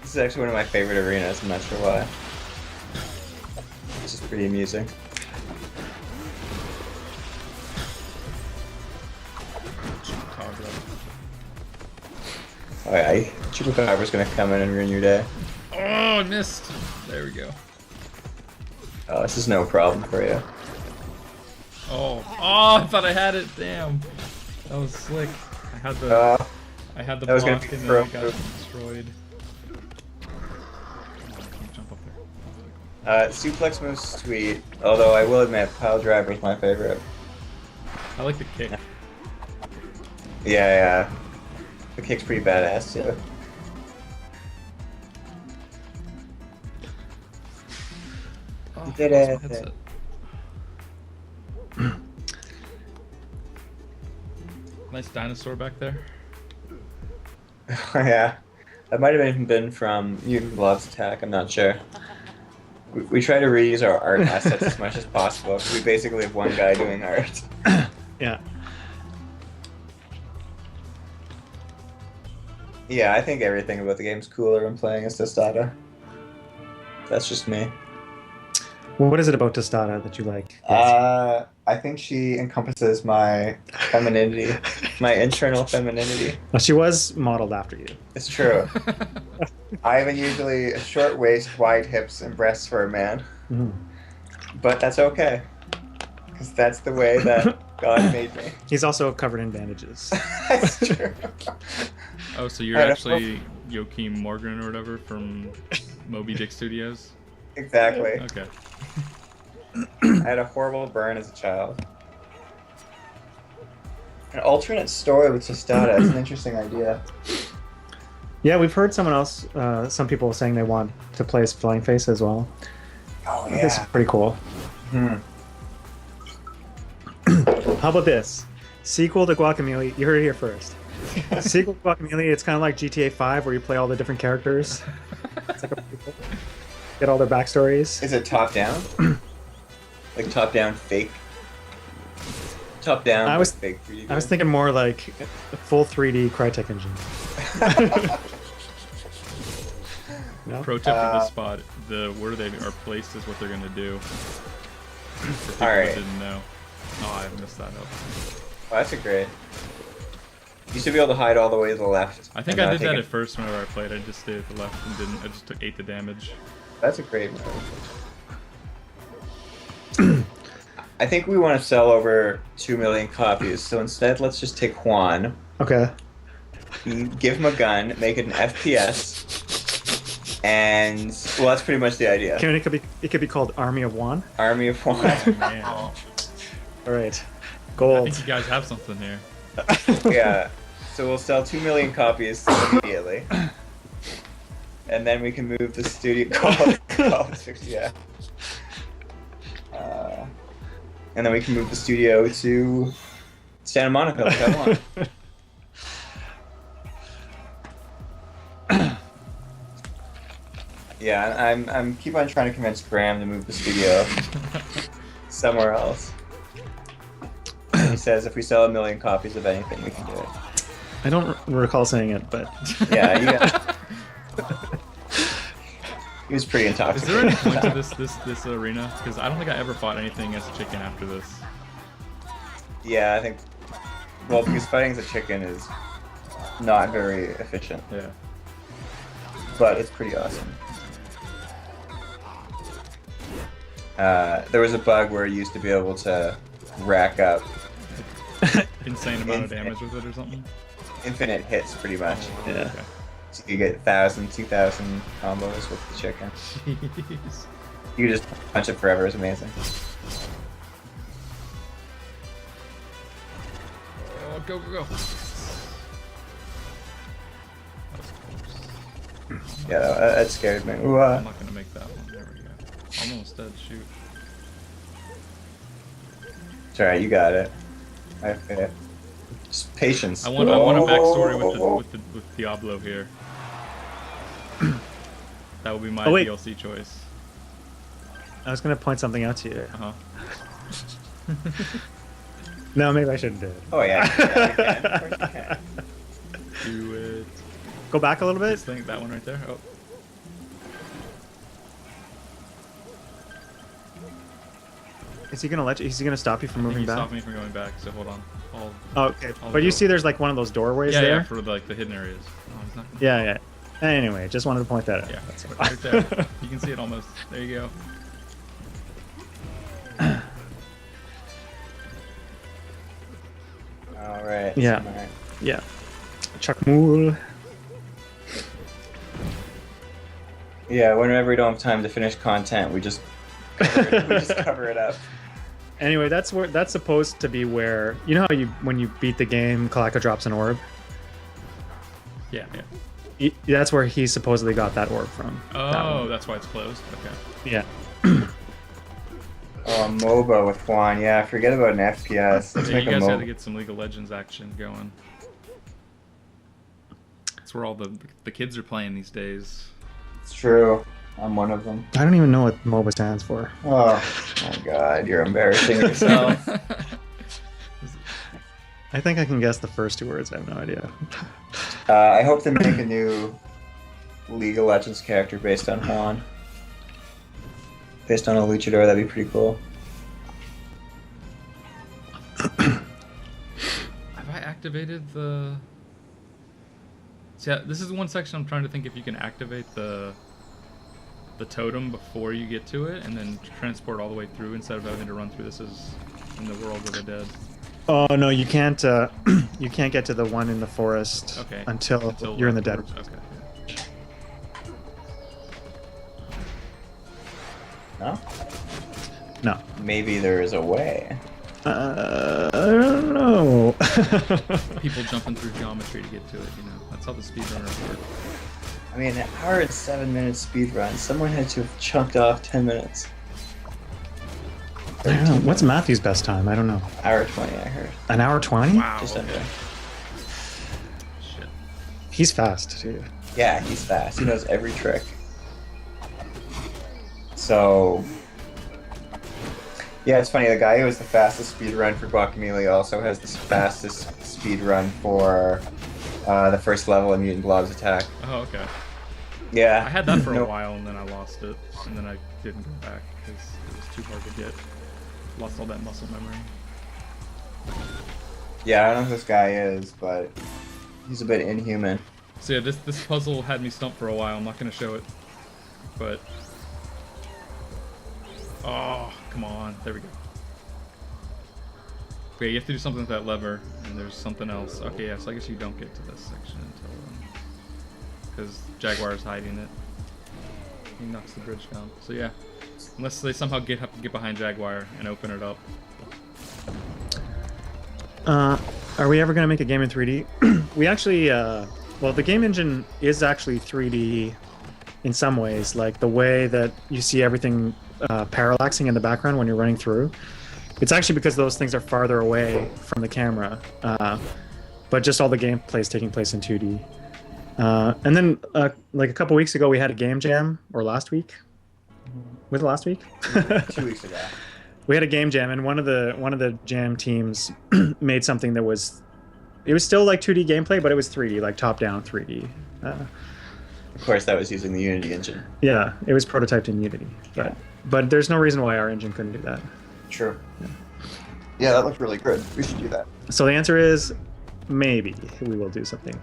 this is actually one of my favorite arenas. I'm not sure why. It's just pretty amusing. Alright, Chupacabra's gonna come in and ruin your day. Oh, I missed. There we go. Oh, this is no problem for you. Oh, I thought I had it. Damn, that was slick. I had the That was gonna block be and pro then it got move. destroyed. Come on, can you jump up there? Suplex move's sweet, although I will admit, pile driver's my favorite. I like the kick. Yeah. The kick's pretty badass too. Oh, You did lost my it. headset. Nice dinosaur back there. Yeah. That might have even been from Mutant Blob's attack, I'm not sure. We try to reuse our art assets as much as possible, because we basically have one guy doing art. yeah. Yeah, I think everything about the game's cooler when playing as Testata. That's just me. Well, what is it about Testata that you like? I think she encompasses my femininity, my internal femininity. Well, she was modeled after you. It's true. I have usually a short waist, wide hips, and breasts for a man. Mhm. But that's okay. Because that's the way that God made me. He's also covered in bandages. That's true. Oh, so you're I don't actually Joachim Morgan or whatever from Moby Dick Studios? Exactly. Okay. I had a horrible burn as a child. An alternate story with Testata is an interesting idea. Yeah, we've heard some people saying they want to play as Flying Face as well. Oh, This is pretty cool. Hmm. How about this? Sequel to Guacamelee. You heard it here first. Sequel to Guacamelee, it's kind of like GTA 5 where you play all the different characters. It's like get all their backstories. Is it top down? Like top down fake? Top down I was- fake 3D. I was thinking more like a full 3D Crytek engine. No? Pro tip for this spot: the where they are placed is what they're gonna do. For people Alright. that didn't know. Oh, I messed that up. Oh, that's a great. You should be able to hide all the way to the left. I think and I did that it- at first whenever I played. I just stayed at the left and didn't. I just ate the damage. That's a great move. I think we want to sell over 2 million copies, so instead let's just take Juan, Okay. give him a gun, make it an FPS, and well, that's pretty much the idea. It could be called Army of One. Army of Juan. Man, I All right. Gold. think you guys have something here. Yeah. So we'll sell 2 million copies immediately, and then we can move the studio. Call it 60, yeah. And then we can move the studio to Santa Monica, like I want. Yeah, I'm keep on trying to convince Graham to move the studio somewhere else. And he says if we sell 1 million copies of anything, we can do it. I don't recall saying it, but Yeah, you got... He was pretty Is there intoxicated. any point to this arena? Because I don't think I ever fought anything as a chicken after this. Yeah, I think. Well, because fighting as a chicken is not very efficient, Yeah. but it's pretty awesome. There was a bug where you used to be able to rack up Insane amount of damage with it or something. infinite hits, pretty much. yeah. Okay. So you could get 1,000, 2,000 combos with the chicken. Jeez. You could just punch it forever. It's amazing. Oh, go, go, go. Yeah, that scared me. Ooh, I'm not gonna make that one. There we go. Almost dead. Shoot. it's alright, you got it. Okay. Just patience. I want a backstory Oh. with Diablo here. That would be my Oh, wait. DLC choice. I was gonna point something out to you. Uh huh. No, maybe I shouldn't do it. Oh yeah, you can. Of course you can. Do it. Go back a little bit. This thing, that one right there. Oh. Is he gonna Is he gonna stop you from I think moving he back? stopped me from going back. So hold on. Oh, okay. I'll But you go. see, there's like one of those doorways Yeah, there. yeah, for like the hidden areas. Oh, he's not. Yeah, yeah. Anyway, just wanted to point that out. Yeah, That's all. right there. You can see it almost. There you go. Alright. Yeah. Alright. Yeah. Chuck Mool. Yeah, whenever we don't have time to finish content, we just cover it up. Anyway, that's supposed to be where how when you beat the game, Kalaka drops an orb. Yeah, yeah. That's where he supposedly got that orb from. Oh, that's why it's closed. Okay. Yeah. Oh, a MOBA with Juan. Yeah, forget about an FPS. Let's Yeah, make you a guys got to MOBA. get some League of Legends action going. That's where all the kids are playing these days. It's true. I'm one of them. I don't even know what MOBA stands for. Oh my god, you're embarrassing yourself. I think I can guess the first two words. I have no idea. I hope they make a new League of Legends character based on Juan. Based on a luchador, that'd be pretty cool. Have I activated the... See, this is the one section I'm trying to think if you can activate the totem before you get to it, and then transport all the way through instead of having to run through this as in the world of the dead. Oh no, you can't. You can't get to the one in the forest Okay. until you're in the dead. afterwards. Okay. No? No. Maybe there is a way. I don't know. People jumping through geometry to get to it, That's how the speedrunners work. I mean, an hour and 7 minute speed run. Someone had to have chunked off 10 minutes. I don't know. What's Matthew's best time? I don't know. Hour 20, I heard. An hour 20? Wow. Just under. Shit. He's fast too. Yeah, he's fast. He knows every trick. So, yeah, it's funny. The guy who has the fastest speed run for Guacamelee also has the fastest speed run for the first level in Mutant Blob's Attack. Oh, okay. Yeah, I had that for a Nope. while, and then I lost it, and then I didn't go back because it was too hard to get. Lost all that muscle memory. Yeah, I don't know who this guy is, but He's a bit inhuman. So yeah, this puzzle had me stumped for a while. I'm not gonna show it, but oh, come on, there we go. Okay, you have to do something with that lever, and there's something else. Okay, yeah, so I guess you don't get to this section until because Jaguar's hiding it. He knocks the bridge down. So yeah, unless they somehow get behind Jaguar and open it up. Are we ever going to make a game in 3D? We actually, well, the game engine is actually 3D in some ways, like the way that you see everything parallaxing in the background when you're running through. It's actually because those things are farther away from the camera, but just all the gameplay is taking place in 2D. And then, like a couple weeks ago, we had a game jam, or last week. Was it last week? 2 weeks ago. We had a game jam, and one of the jam teams made something that was, it was still like 2D gameplay, but it was 3D, like top-down 3D. Of course, that was using the Unity engine. Yeah, it was prototyped in Unity, but there's no reason why our engine couldn't do that. True. Yeah, that looked really good. We should do that. So the answer is maybe we will do something.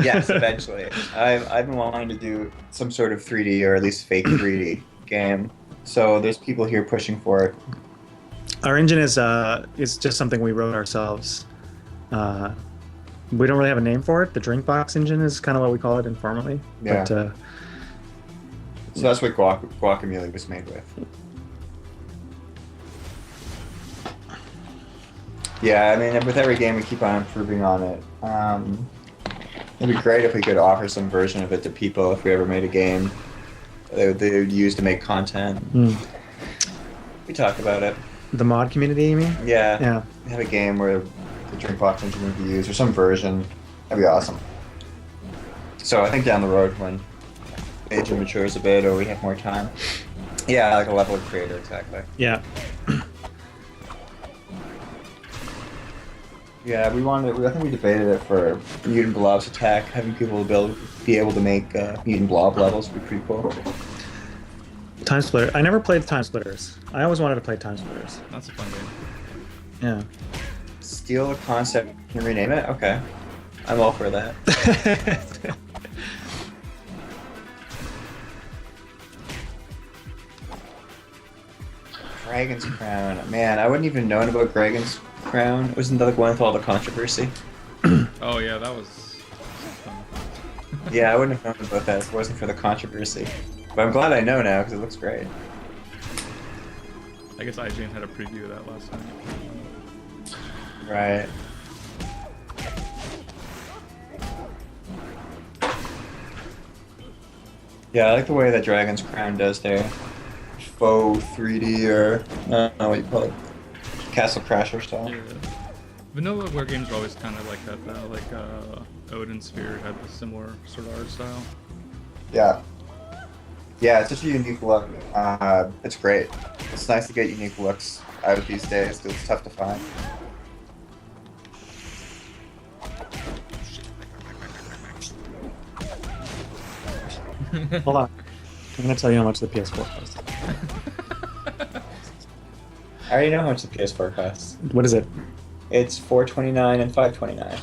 Yes, eventually. I've been wanting to do some sort of 3D or at least fake 3D game. So there's people here pushing for it. Our engine is just something we wrote ourselves. We don't really have a name for it. The Drinkbox engine is kind of what we call it informally. Yeah. But, So that's what Guacamelee was made with. Yeah, I mean, with every game we keep on improving on it. It'd be great if we could offer some version of it to people if we ever made a game they would use to make content. We talked about it. the mod community, you mean? Yeah. Yeah. Have a game where the Drinkbox engine would be used, or some version. That'd be awesome. So I think down the road when the engine matures a bit or we have more time. Yeah, like a level of creator, exactly. Yeah. Yeah, I think we debated it for Mutant Blob's attack. Having people be able to make Mutant Blob levels would be pretty cool. Time Splitter. I never played Time Splitters. I always wanted to play Time Splitters. That's a fun game. Yeah. Steal a concept and rename it? Okay. I'm all for that. Dragon's Crown. Man, I wouldn't even known about Dragon's Crown. Wasn't that the one with all the controversy? Oh yeah, that was fun. Yeah, I wouldn't have known about that if it wasn't for the controversy. But I'm glad I know now because it looks great. I guess IGN had a preview of that last night. Right. Yeah, I like the way that Dragon's Crown does their faux 3D, or I don't know what you call it, Castle Crasher style. Yeah. Vanillaware games are always kind of like that though. Like Odin Sphere had a similar sort of art style. Yeah. Yeah, it's such a unique look. It's great. It's nice to get unique looks out of these days because it's tough to find. Hold on. I'm gonna tell you how much the PS4 costs. I already know how much the PS4 costs. What is it? It's $429 and $529.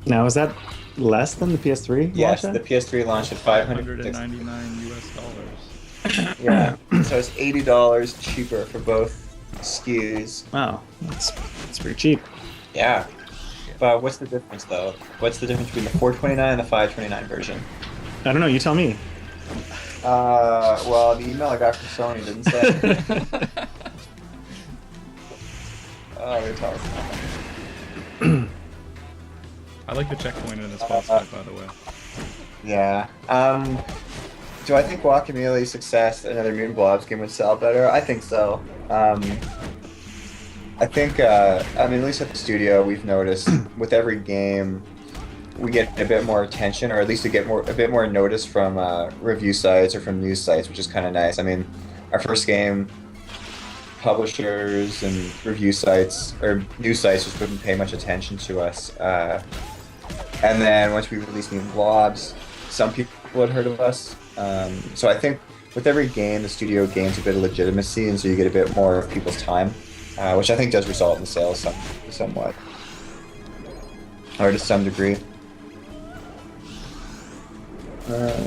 Now, is that less than the PS3? Yes, launch the PS3 launched at $599. $599 US. Yeah, so it's $80 cheaper for both SKUs. Wow, that's pretty cheap. Yeah. But what's the difference though? What's the difference between the $429 and the $529 version? I don't know. You tell me. Well, the email I got from Sony didn't say. Oh, they tell us. I like the checkpoint in this boss fight, by the way. Yeah. Do I think Guacamelee's success another Mutant Blobs game would sell better? I think so. I think, I mean, at least at the studio, we've noticed with every game, we get a bit more attention, or at least we get a bit more notice from review sites or from news sites, which is kind of nice. I mean, our first game, publishers and review sites or news sites just wouldn't pay much attention to us. And then once we released Mutant Blobs, some people had heard of us. So I think with every game, the studio gains a bit of legitimacy, and so you get a bit more of people's time, which I think does result in sales somewhat, or to some degree. Uh,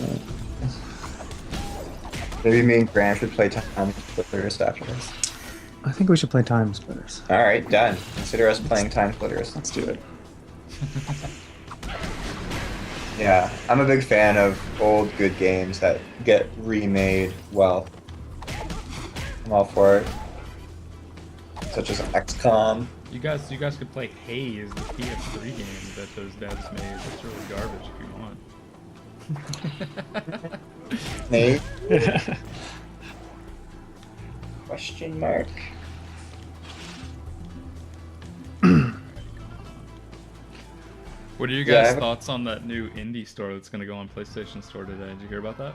maybe me and Grant should play Time Splitters after this. I think we should play Time Splitters. All right, done. Consider us playing Time Splitters. Let's do it. Yeah, I'm a big fan of old good games that get remade well. I'm all for it. Such as XCOM. You guys could play Haze, the PS3 game that those devs made. It's really garbage if you want. Nate? Question mark. What are you Yeah, guys' thoughts on that new indie store that's going to go on PlayStation Store today? Did you hear about that?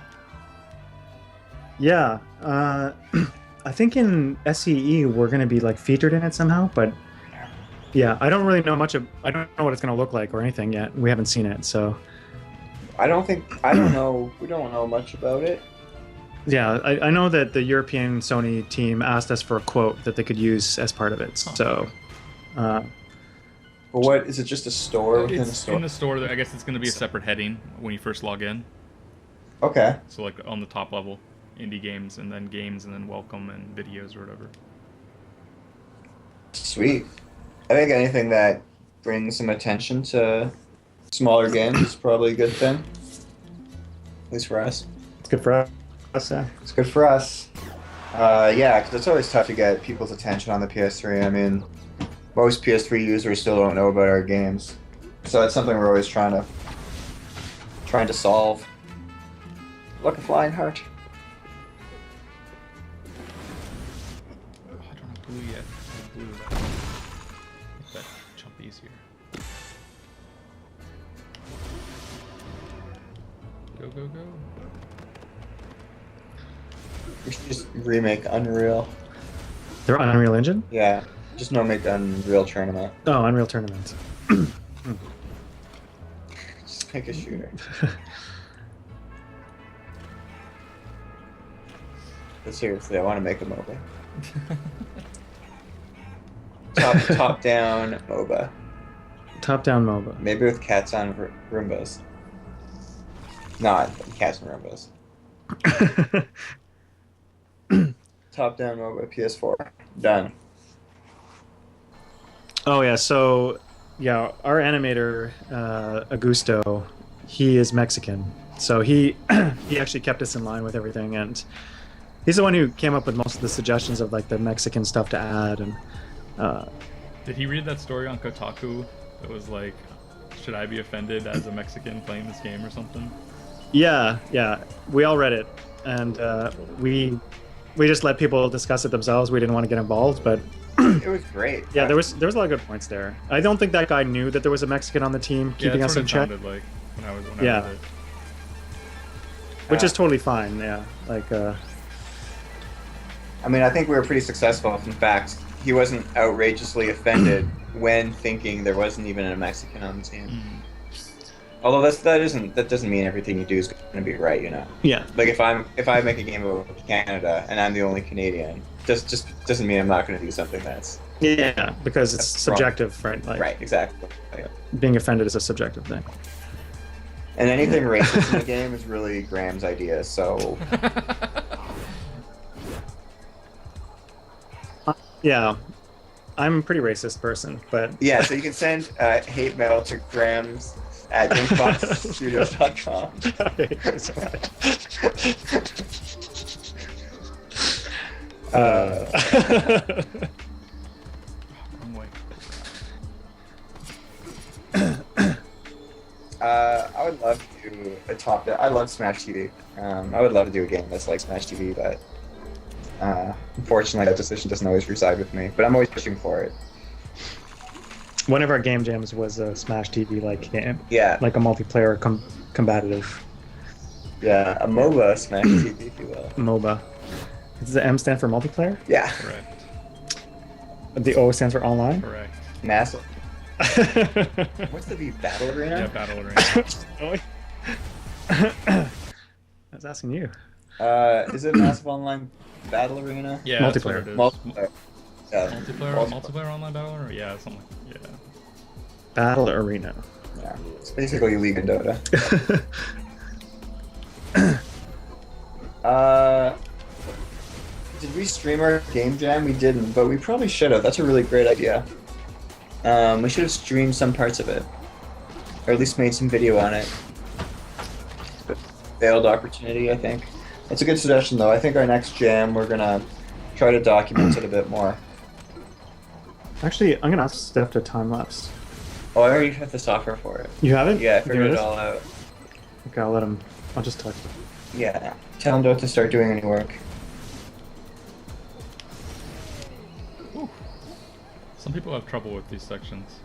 Yeah, I think in SEE we're going to be like featured in it somehow, but yeah, I don't really know much of. I don't know what it's going to look like or anything yet. We haven't seen it, so I don't know. We don't know much about it. yeah, I know that the European Sony team asked us for a quote that they could use as part of it. So, But what is it? Just a store within a It's store? in the store. I guess it's going to be a separate heading when you first log in. Okay. So like on the top level, indie games, and then welcome and videos or whatever. Sweet. I think anything that brings some attention to smaller games is probably a good thing. At least for us. it's good for us. It's good for us. Yeah, because it's always tough to get people's attention on the PS3. I mean, most PS3 users still don't know about our games, so that's something we're always trying to solve. Look, a flying heart. Oh, I don't have blue yet. I have blue. Make that jump easier. Go, go, go. We should just remake Unreal. They're on Unreal Engine. Yeah, just no make Unreal Tournament. Oh, Unreal Tournament. Just make a shooter. But seriously, I want to make a MOBA. Top down MOBA. Top-down MOBA. Maybe with cats on Roombas. Not cats and Roombas. Top down MOBA PS4. Done. Oh yeah, so yeah, our animator Augusto, he is Mexican, so he he actually kept us in line with everything, and he's the one who came up with most of the suggestions of like the Mexican stuff to add. And Did he read that story on Kotaku that was like, should I be offended as a Mexican playing this game or something? yeah, we all read it, and we just let people discuss it themselves. We didn't want to get involved, but It was great. yeah, there was a lot of good points there. I don't think that guy knew that there was a Mexican on the team keeping that's us what in it check, sounded like when I Yeah. read it. which is totally fine. Yeah, like I mean, I think we were pretty successful. In fact, he wasn't outrageously offended when thinking there wasn't even a Mexican on the team. Although that doesn't mean everything you do is going to be right, you know. yeah. Like if I make a game about Canada and I'm the only Canadian, just doesn't mean I'm not going to do something that's Yeah, because it's That's wrong. subjective, right? Like, right. Exactly. Like, being offended is a subjective thing. and anything racist in the game is really Graham's idea. So Yeah, I'm a pretty racist person, but yeah, so you can send hate mail to Graham's at drinkboxstudios.com. Wrong way. I would love to do a top. I love Smash TV. I would love to do a game that's like Smash TV, but unfortunately, that decision doesn't always reside with me. But I'm always pushing for it. one of our game jams was a Smash TV like game, Yeah, like a multiplayer combative yeah, a MOBA Smash TV, if you will. MOBA. Does the M stand for multiplayer? Yeah, Correct. The O stands for online. Correct. massive. What's the B? Battle Arena? Yeah, Battle Arena. I was asking you. Is it massive online Battle Arena? Yeah, that's what it is. Multiplayer. Yeah. Multiplayer online Battle Arena? Yeah, something like yeah. Battle Arena. Yeah. It's basically League of Dota. Uh, did we stream our game jam? We didn't, but we probably should have. That's a really great idea. We should have streamed some parts of it, or at least made some video on it. Failed opportunity, I think. That's a good suggestion, though. I think our next jam, we're gonna try to document it a bit more. Actually, I'm gonna ask Steph to time lapse. Oh, I already have the software for it. You have it? Yeah, I There figured it it is? all out. Okay, I'll let him. I'll just text him. Yeah. Tell him not to start doing any work. Some people have trouble with these sections,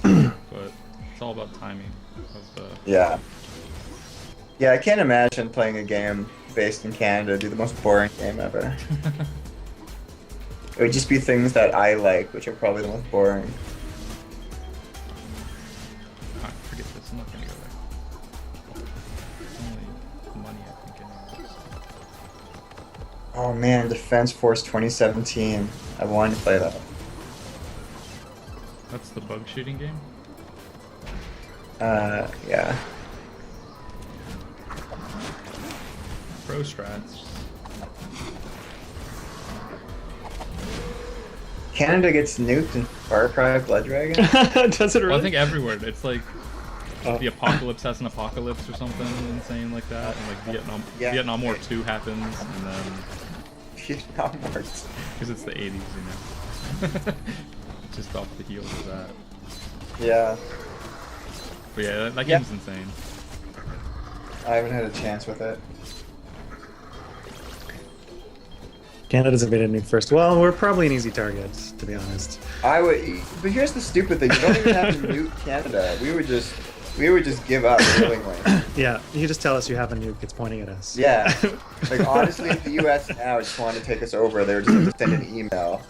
but it's all about timing of the. Yeah. Yeah, I can't imagine playing a game based in Canada. It'd be the most boring game ever. It would just be things that I like, which are probably the most boring. Ah, forget this. I'm not gonna go there. It's only money, I think. Anyways. Oh man, Defense Force 2017. I wanted to play that. That's the bug shooting game. Yeah. Pro strats. Canada gets nuked in Far Cry Blood Dragon? Does it really? Well, I think everywhere. It's like Oh. the apocalypse has an apocalypse or something insane like that, and like Yeah. Vietnam War 2 happens, and then Vietnam Wars. because it's the 80s, you know, just off the heels of that. Yeah. But yeah, that Yeah. game's insane. I haven't had a chance with it. Canada's invaded nuke first. Well, we're probably an easy target, to be honest. I would, but here's the stupid thing: you don't even have to nuke Canada. We would just give up willingly. Yeah, you just tell us you have a nuke. It's pointing at us. Yeah. Like honestly, if the U.S. now just wanted to take us over, they would just have to send an email,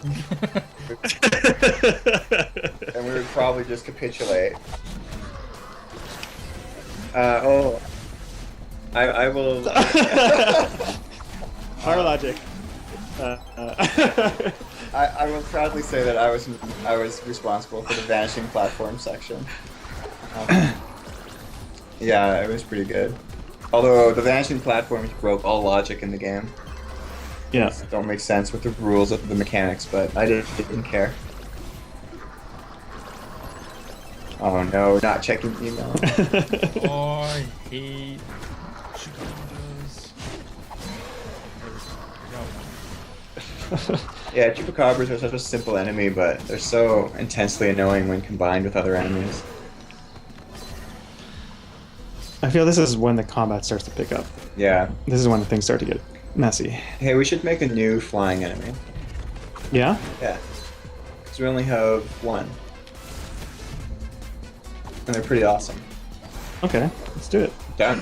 and we would probably just capitulate. I will. Our logic. I will proudly say that I was responsible for the vanishing platform section. Yeah, it was pretty good. Although the vanishing platforms broke all logic in the game. Yeah. Don't make sense with the rules of the mechanics, but I didn't care. Oh no, not checking email. Oh, I hate chupacabras. Yeah, chupacabras are such a simple enemy, but they're so intensely annoying when combined with other enemies. I feel this is when the combat starts to pick up. Yeah. This is when things start to get messy. Hey, we should make a new flying enemy. Yeah? Yeah. Because we only have one. And they're pretty awesome. Okay, let's do it. Done.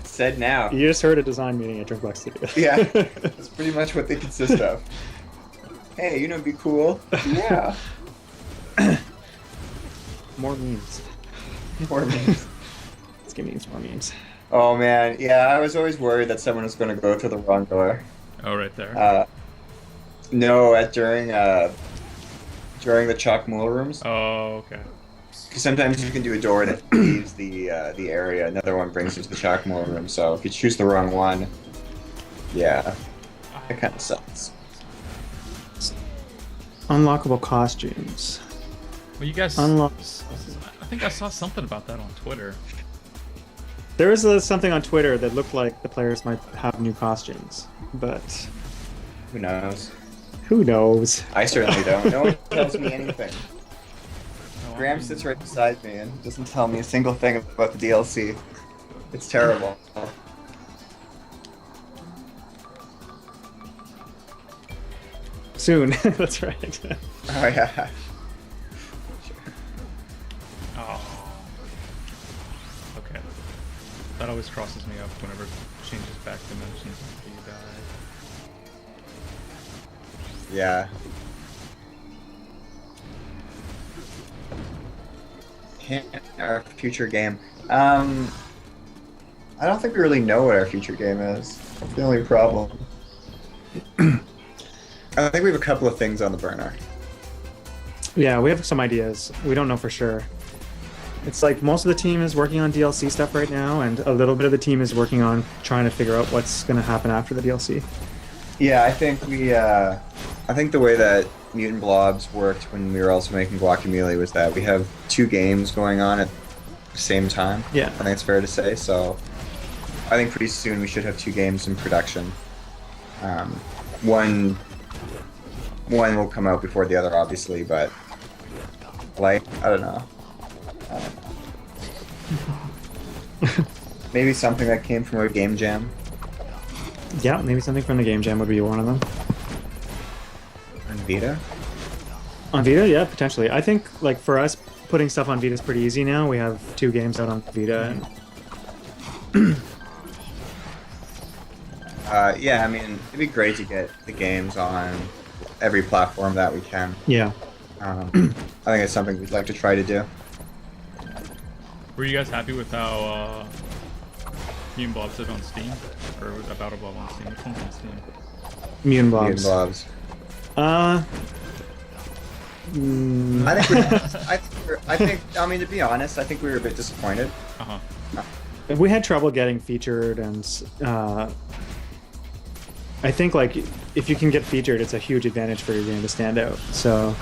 Said now. You just heard a design meeting at Drinkbox Studios. Yeah. That's pretty much what they consist of. Hey, you know, be cool. Yeah. More memes. More memes. Let's get memes, more memes. Oh man, yeah, I was always worried that someone was going to go through the wrong door. Oh, right there. No, during the chalk mule rooms. Oh, okay. Because sometimes you can do a door that leaves the area, another one brings you to the chalk mule room. So if you choose the wrong one, yeah, it kind of sucks. Unlockable costumes. Well, you guys. Unlock. I think I saw something about that on Twitter. There was something on Twitter that looked like the players might have new costumes, but Who knows? who knows? I certainly don't. No one tells me anything. Oh, Graham sits right beside me and doesn't tell me a single thing about the DLC. It's terrible. Soon. That's right. Oh yeah. Oh. Okay. That always crosses me up whenever it changes back dimensions after you die. Yeah. Hint our future game. I don't think we really know what our future game is. That's the only problem. I think we have a couple of things on the burner. Yeah, we have some ideas. We don't know for sure. It's like most of the team is working on DLC stuff right now, and a little bit of the team is working on trying to figure out what's going to happen after the DLC. Yeah, I think I think the way that Mutant Blobs worked when we were also making Guacamelee was that we have 2 games going on at the same time. Yeah. I think it's fair to say. So I think pretty soon we should have 2 games in production. One will come out before the other, obviously, but like I don't know. Maybe something that came from a game jam. Yeah, maybe something from the game jam would be one of them. On Vita? On Vita, yeah, potentially. I think like for us, putting stuff on Vita is pretty easy now. We have 2 games out on Vita. And yeah, I mean, it'd be great to get the games on every platform that we can. yeah. I think it's something we'd like to try to do. Were you guys happy with how Mutant Blobs did on Steam? Or was that Battle Blob on Steam? Which one's on Steam? Mutant Blobs. Mutant Blobs. I think, I mean, to be honest, I think we were a bit disappointed. Uh-huh. We had trouble getting featured, and I think like if you can get featured, it's a huge advantage for your game to stand out. So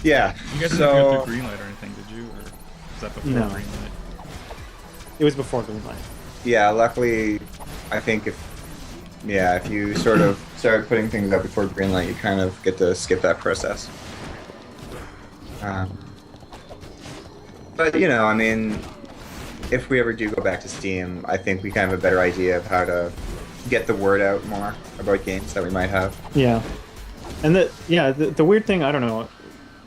Yeah. You guys didn't go through Greenlight or anything, did you? Or was that before No. Greenlight? it was before Greenlight. Yeah, luckily, I think if you sort of start putting things up before Greenlight, you kind of get to skip that process. But, you know, I mean, if we ever do go back to Steam, I think we kind of have a better idea of how to get the word out more about games that we might have. Yeah, and the weird thing, I don't know,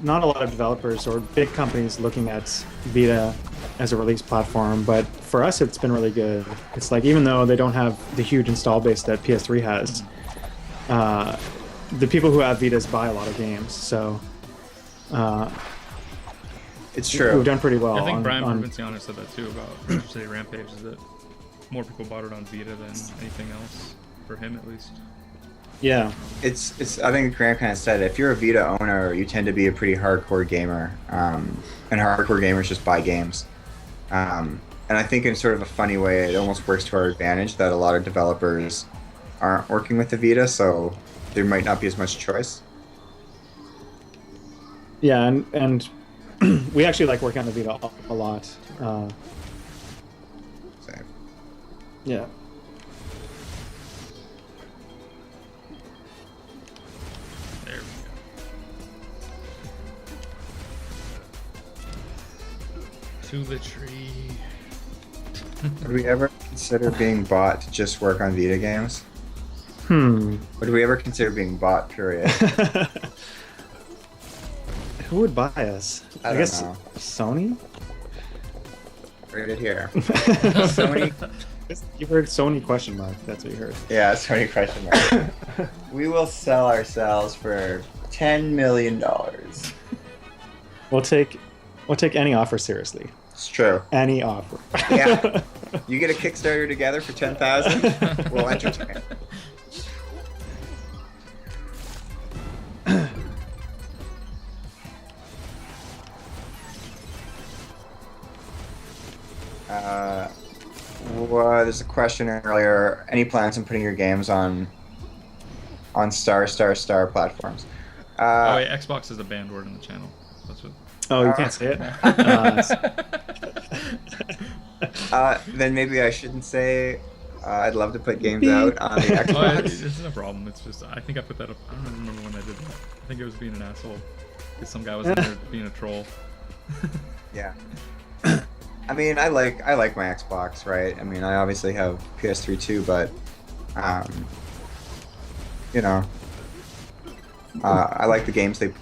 not a lot of developers or big companies looking at Vita as a release platform, but for us it's been really good. It's like even though they don't have the huge install base that PS3 has, the people who have Vitas buy a lot of games, so It's true. we've done pretty well. I think on, Brian on, Provinciano said that too about Metro City Rampage, is that more people bought it on Vita than anything else, for him at least. yeah, It's. I think Graham kind of said it. If you're a Vita owner, you tend to be a pretty hardcore gamer, and hardcore gamers just buy games. And I think in sort of a funny way, it almost works to our advantage that a lot of developers aren't working with the Vita, so there might not be as much choice. yeah, and we actually like working on the Vita a lot. So, Yeah. There we go. To the tree. would we ever consider being bought to just work on Vita games? Would we ever consider being bought, period? Who would buy us? I don't guess know. Sony? Right here. Sony. You heard Sony question mark. That's what you heard. Yeah, Sony question mark. We will sell ourselves for $10 million. We'll take any offer seriously. It's true. Any offer. Yeah. You get a Kickstarter together for 10,000, we'll entertain. Well, there's a question earlier. Any plans on putting your games on star platforms? Oh wait, Xbox is a banned word in the channel. That's what. Oh, you can't say it. Then maybe I shouldn't say. I'd love to put games out on the Oh, Xbox. it's no problem. It's just I think I put that up. I don't remember when I did that. I think it was being an asshole. Because some guy was in there being a troll. Yeah. I mean, I like my Xbox, right? I mean, I obviously have PS3 too, but you know, I like the games that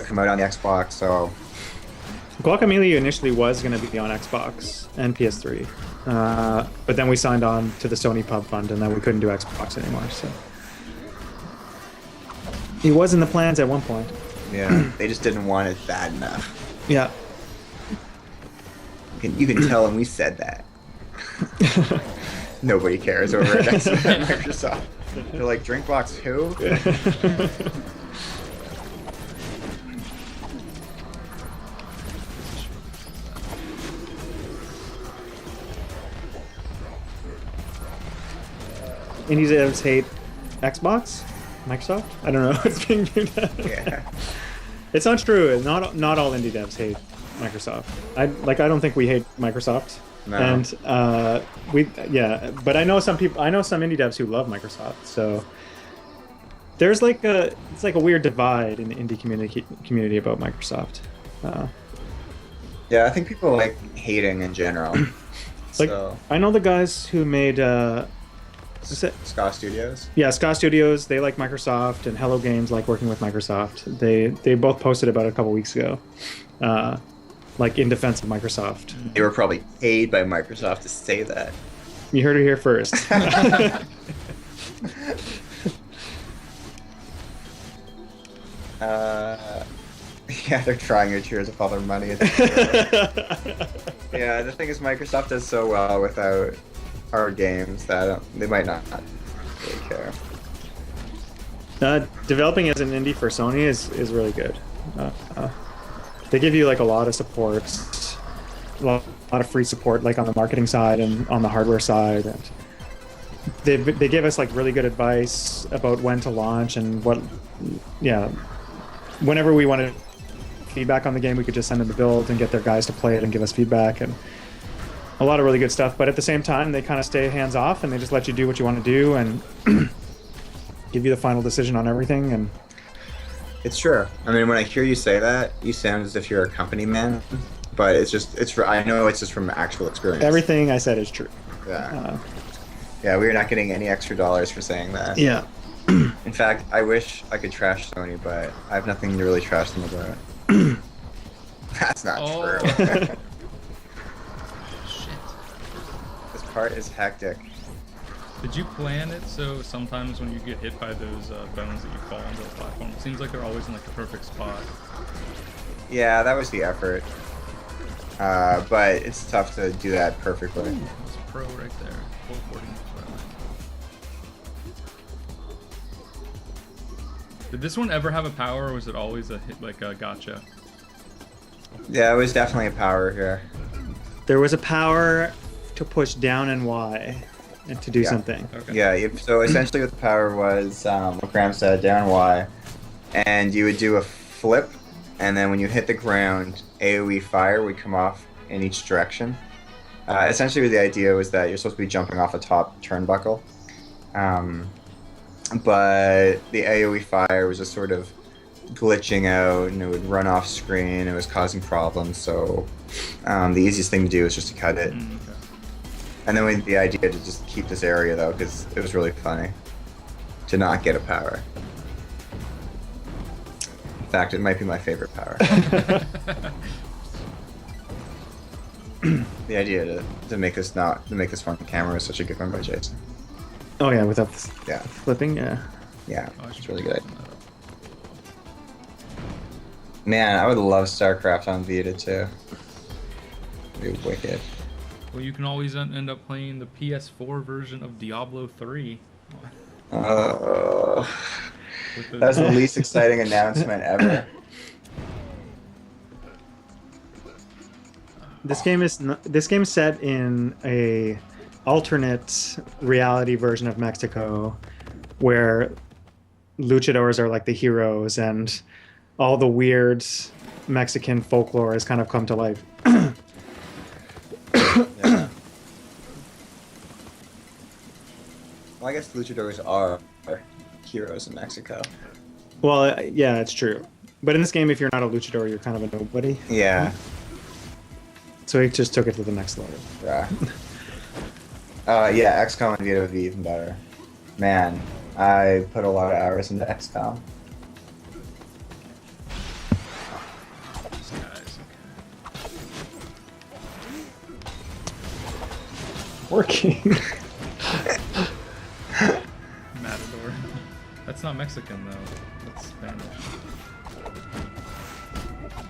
come out on the Xbox. So Guacamelee initially was going to be on Xbox and PS3, but then we signed on to the Sony Pub Fund, and then we couldn't do Xbox anymore. So he was in the plans at one point. yeah, they just didn't want it bad enough. Yeah. You can tell them we said that. Nobody cares over at Microsoft. They're like, Drinkbox who? indie devs hate Xbox, Microsoft. I don't know. It's being Yeah. It's not true. Not all indie devs hate Microsoft. I don't think we hate Microsoft. No. And but I know some people. I know some indie devs who love Microsoft. So there's it's like a weird divide in the indie community about Microsoft. Yeah, I think people like hating in general. Like So, I know the guys who made Ska Studios. yeah, Ska Studios. They like Microsoft, and Hello Games like working with Microsoft. They both posted about it a couple weeks ago, like in defense of Microsoft. They were probably paid by Microsoft to say that. You heard it here first. Yeah, they're trying your tears with all their money. Yeah, the thing is, Microsoft does so well without our games that they might not really care. Developing as an indie for Sony is really good. They give you like a lot of support, a lot of free support, like on the marketing side and on the hardware side. And they give us like really good advice about when to launch and what. Yeah, whenever we wanted feedback on the game, we could just send them the build and get their guys to play it and give us feedback, and a lot of really good stuff. But at the same time, they kind of stay hands off and they just let you do what you want to do and give you the final decision on everything. And It's true. I mean, when I hear you say that, you sound as if you're a company man, but I know it's just from actual experience. everything I said is true. Yeah. Yeah, we're not getting any extra dollars for saying that. Yeah. In fact, I wish I could trash Sony, but I have nothing to really trash them about. That's not Oh. true. Shit. This part is hectic. Did you plan it so sometimes when you get hit by those bones that you fall onto the platform, it seems like they're always in like the perfect spot. Yeah, that was the effort. But it's tough to do that perfectly. That's a pro right there. Full 40 minutes right. Did this one ever have a power, or was it always a hit, like a gotcha? Yeah, it was definitely a power here. There was a power to push down and Y and to do Yeah. something. Okay. Yeah, so essentially what the power was, what Graham said, down Y, and you would do a flip, and then when you hit the ground, AoE fire would come off in each direction. Essentially the idea was that you're supposed to be jumping off a top turnbuckle, but the AoE fire was just sort of glitching out, and it would run off screen. It was causing problems, so the easiest thing to do is just to cut it. Okay. And then we had the idea to just keep this area, though, because it was really funny to not get a power. In fact, it might be my favorite power. The idea to make this fun camera was such a good one by Jason. Oh yeah, without Yeah, flipping, yeah. yeah, Oh, I it's should really put good. that up. Man, I would love StarCraft on Vita too. It'd be wicked. Well, you can always end up playing the PS4 version of Diablo 3. With the- That's the least exciting announcement ever. This game is set in a alternate reality version of Mexico, where luchadors are like the heroes, and all the weird Mexican folklore has kind of come to life. Yeah. Well, I guess luchadors are heroes in Mexico. Well, yeah, it's true. But in this game, if you're not a luchador, you're kind of a nobody. Yeah. So he just took it to the next level. Yeah. Yeah, XCOM and Vita would be even better. Man, I put a lot of hours into XCOM. These guys, Working. okay. Matador. That's not Mexican though. That's Spanish.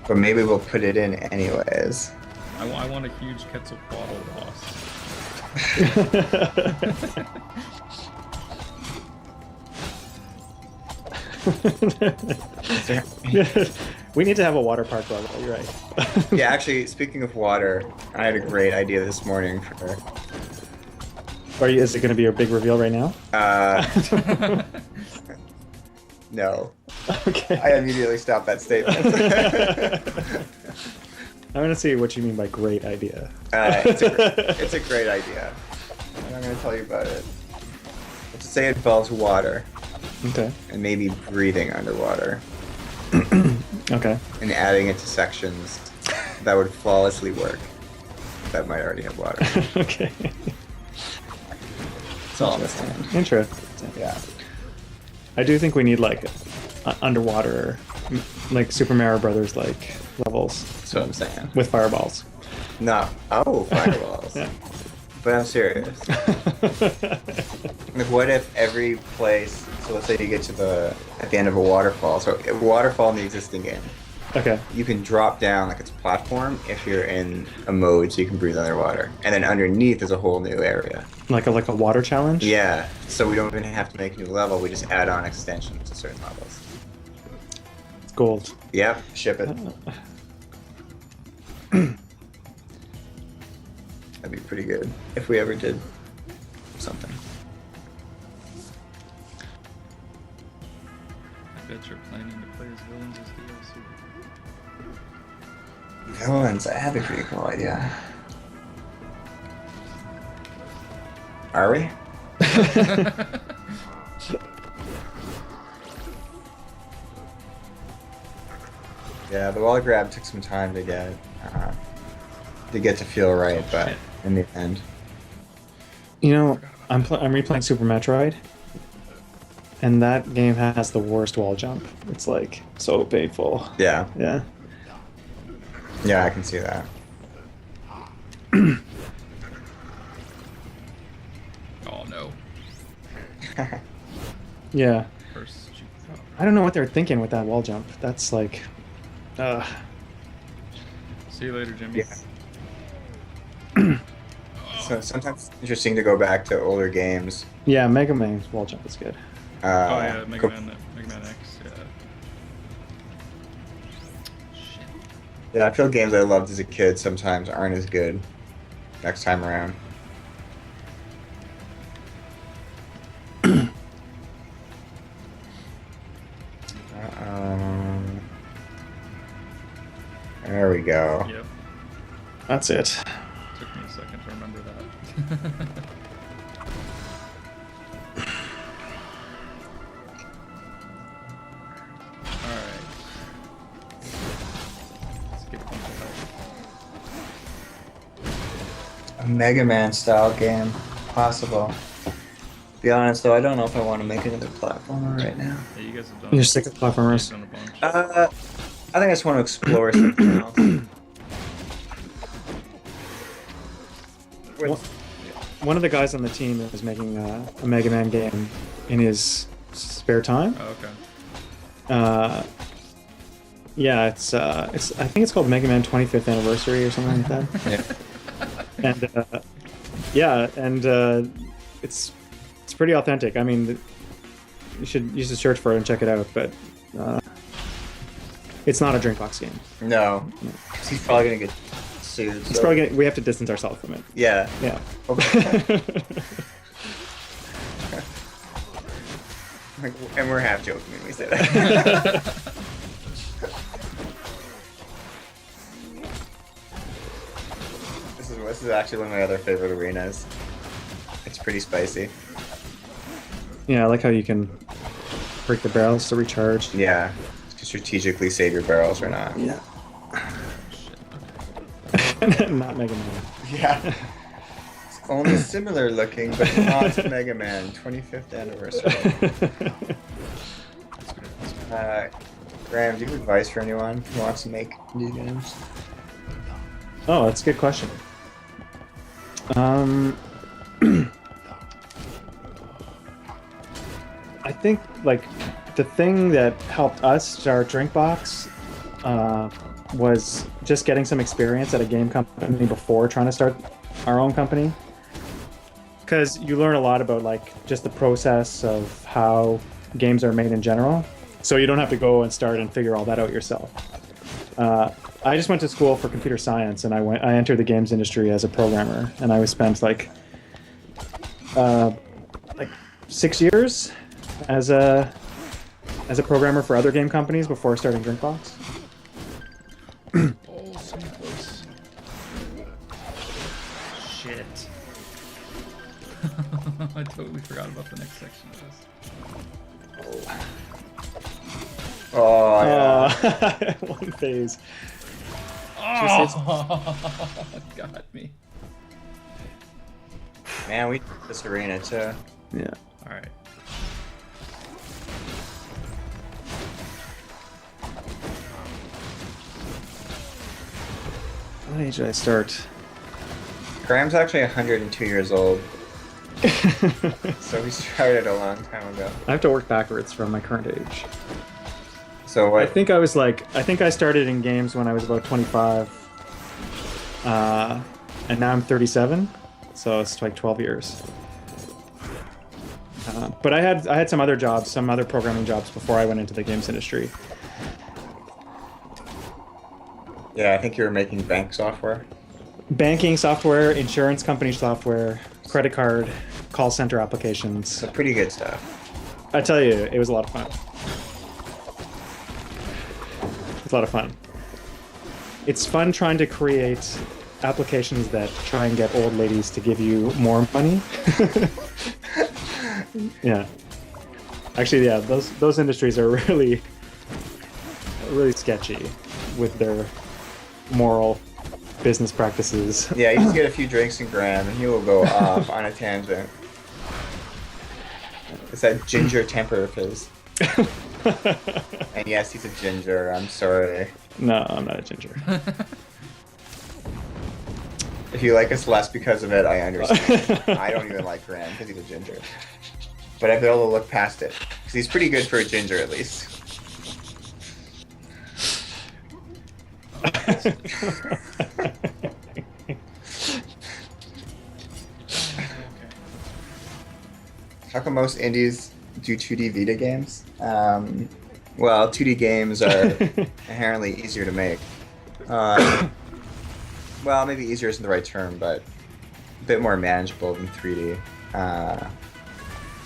But maybe we'll put it in anyways. I want a huge Quetzalcoatl boss. We need to have a water park level. You're right. Yeah, actually, speaking of water, I had a great idea this morning for Is it going to be a big reveal right now? No. Okay. I immediately stopped that statement. I want to see what you mean by great idea. It's a great idea. And I'm going to tell you about it. Let's say it involves water. Okay. And maybe breathing underwater. Okay. And adding it to sections that would flawlessly work. That might already have water. Okay. That's all I'm saying. Interesting. Yeah. I do think we need like underwater, like Super Mario Brothers like levels That's what I'm saying. with fireballs. No. Oh, fireballs. Yeah. But I'm serious. Like, what if every place? So let's say you get to at the end of a waterfall. So a waterfall in the existing game, Okay. you can drop down like it's a platform if you're in a mode so you can breathe underwater, and then underneath is a whole new area. Like a water challenge. Yeah. So we don't even have to make a new level. We just add on extensions to certain levels. Gold. Yep. Ship it. That'd be pretty good if we ever did something. I bet you're planning to play as villains as DLC. Villains, I have a pretty cool idea. Are we? Yeah, the wall grab took some time to get to feel right, but in the end, You know, I'm replaying Super Metroid, and that game has the worst wall jump. It's like so painful. yeah, Yeah. yeah, I can see that. Oh no. Yeah. First, I don't know what they're thinking with that wall jump. That's like, see you later, Jimmy. Yeah. So sometimes it's interesting to go back to older games. yeah. Mega Man's wall jump is good. Oh yeah, Mega Co- Man X. Yeah. Shit. Yeah, I feel games I loved as a kid sometimes aren't as good next time around. There we go. Yep. That's it. Took me a second to remember that. Alright. Let's get a bunch of help. A Mega Man style game, possible. To be honest though, I don't know if I want to make another platformer right now. Yeah, you guys have done You're sick of platformers. You've done a bunch. I think I just want to explore something else. One of the guys on the team is making a Mega Man game in his spare time. Oh, okay. Yeah, it's I think it's called Mega Man 25th Anniversary or something like that. Yeah. It's pretty authentic. I mean, you should search for it and check it out. But it's not a Drinkbox game. No. He's probably gonna get sued. It's so- probably we have to distance ourselves from it. Yeah. Yeah. And we're half joking when we say that. This is actually one of my other favorite arenas. It's pretty spicy. Yeah, I like how you can break the barrels to recharge. Yeah. To strategically save your barrels or not. Yeah. Not Mega Man. Yeah. It's only similar looking, but not Mega Man 25th anniversary. Graham, do you have advice for anyone who wants to make new games? Oh, that's a good question. I think like the thing that helped us start Drinkbox was just getting some experience at a game company before trying to start our own company. Because you learn a lot about like just the process of how games are made in general. So you don't have to go and start and figure all that out yourself. I just went to school for computer science, and I entered the games industry as a programmer, and I spent like like 6 years as a programmer for other game companies before starting Drinkbox. Oh, so close. Shit. I totally forgot about the next section of this. Oh, yeah. One phase. Oh, got me. Man, we did this arena too. Yeah. All right. What age did I start? Graham's actually 102 years old, so we started a long time ago. I have to work backwards from my current age. So what? I think I started in games when I was about 25, and now I'm 37, so it's like 12 years. But I had some other jobs, some other programming jobs before I went into the games industry. Yeah, I think you were making bank software. Banking software, insurance company software, credit card, call center applications. So pretty good stuff. I tell you, it was a lot of fun. It's a lot of fun. It's fun trying to create applications that try and get old ladies to give you more money. Yeah. Actually, yeah, those industries are really sketchy with their moral business practices. Yeah, you just get a few drinks in Graham and he will go off on a tangent. It's that ginger temper of his. And yes, he's a ginger. I'm sorry. No, I'm not a ginger. If you like us less because of it, I understand. I don't even like Graham because he's a ginger. But I've been able to look past it. Because he's pretty good for a ginger, at least. How come most indies do 2D Vita games? Well, 2D games are inherently easier to make. Well, maybe easier isn't the right term, but a bit more manageable than 3D.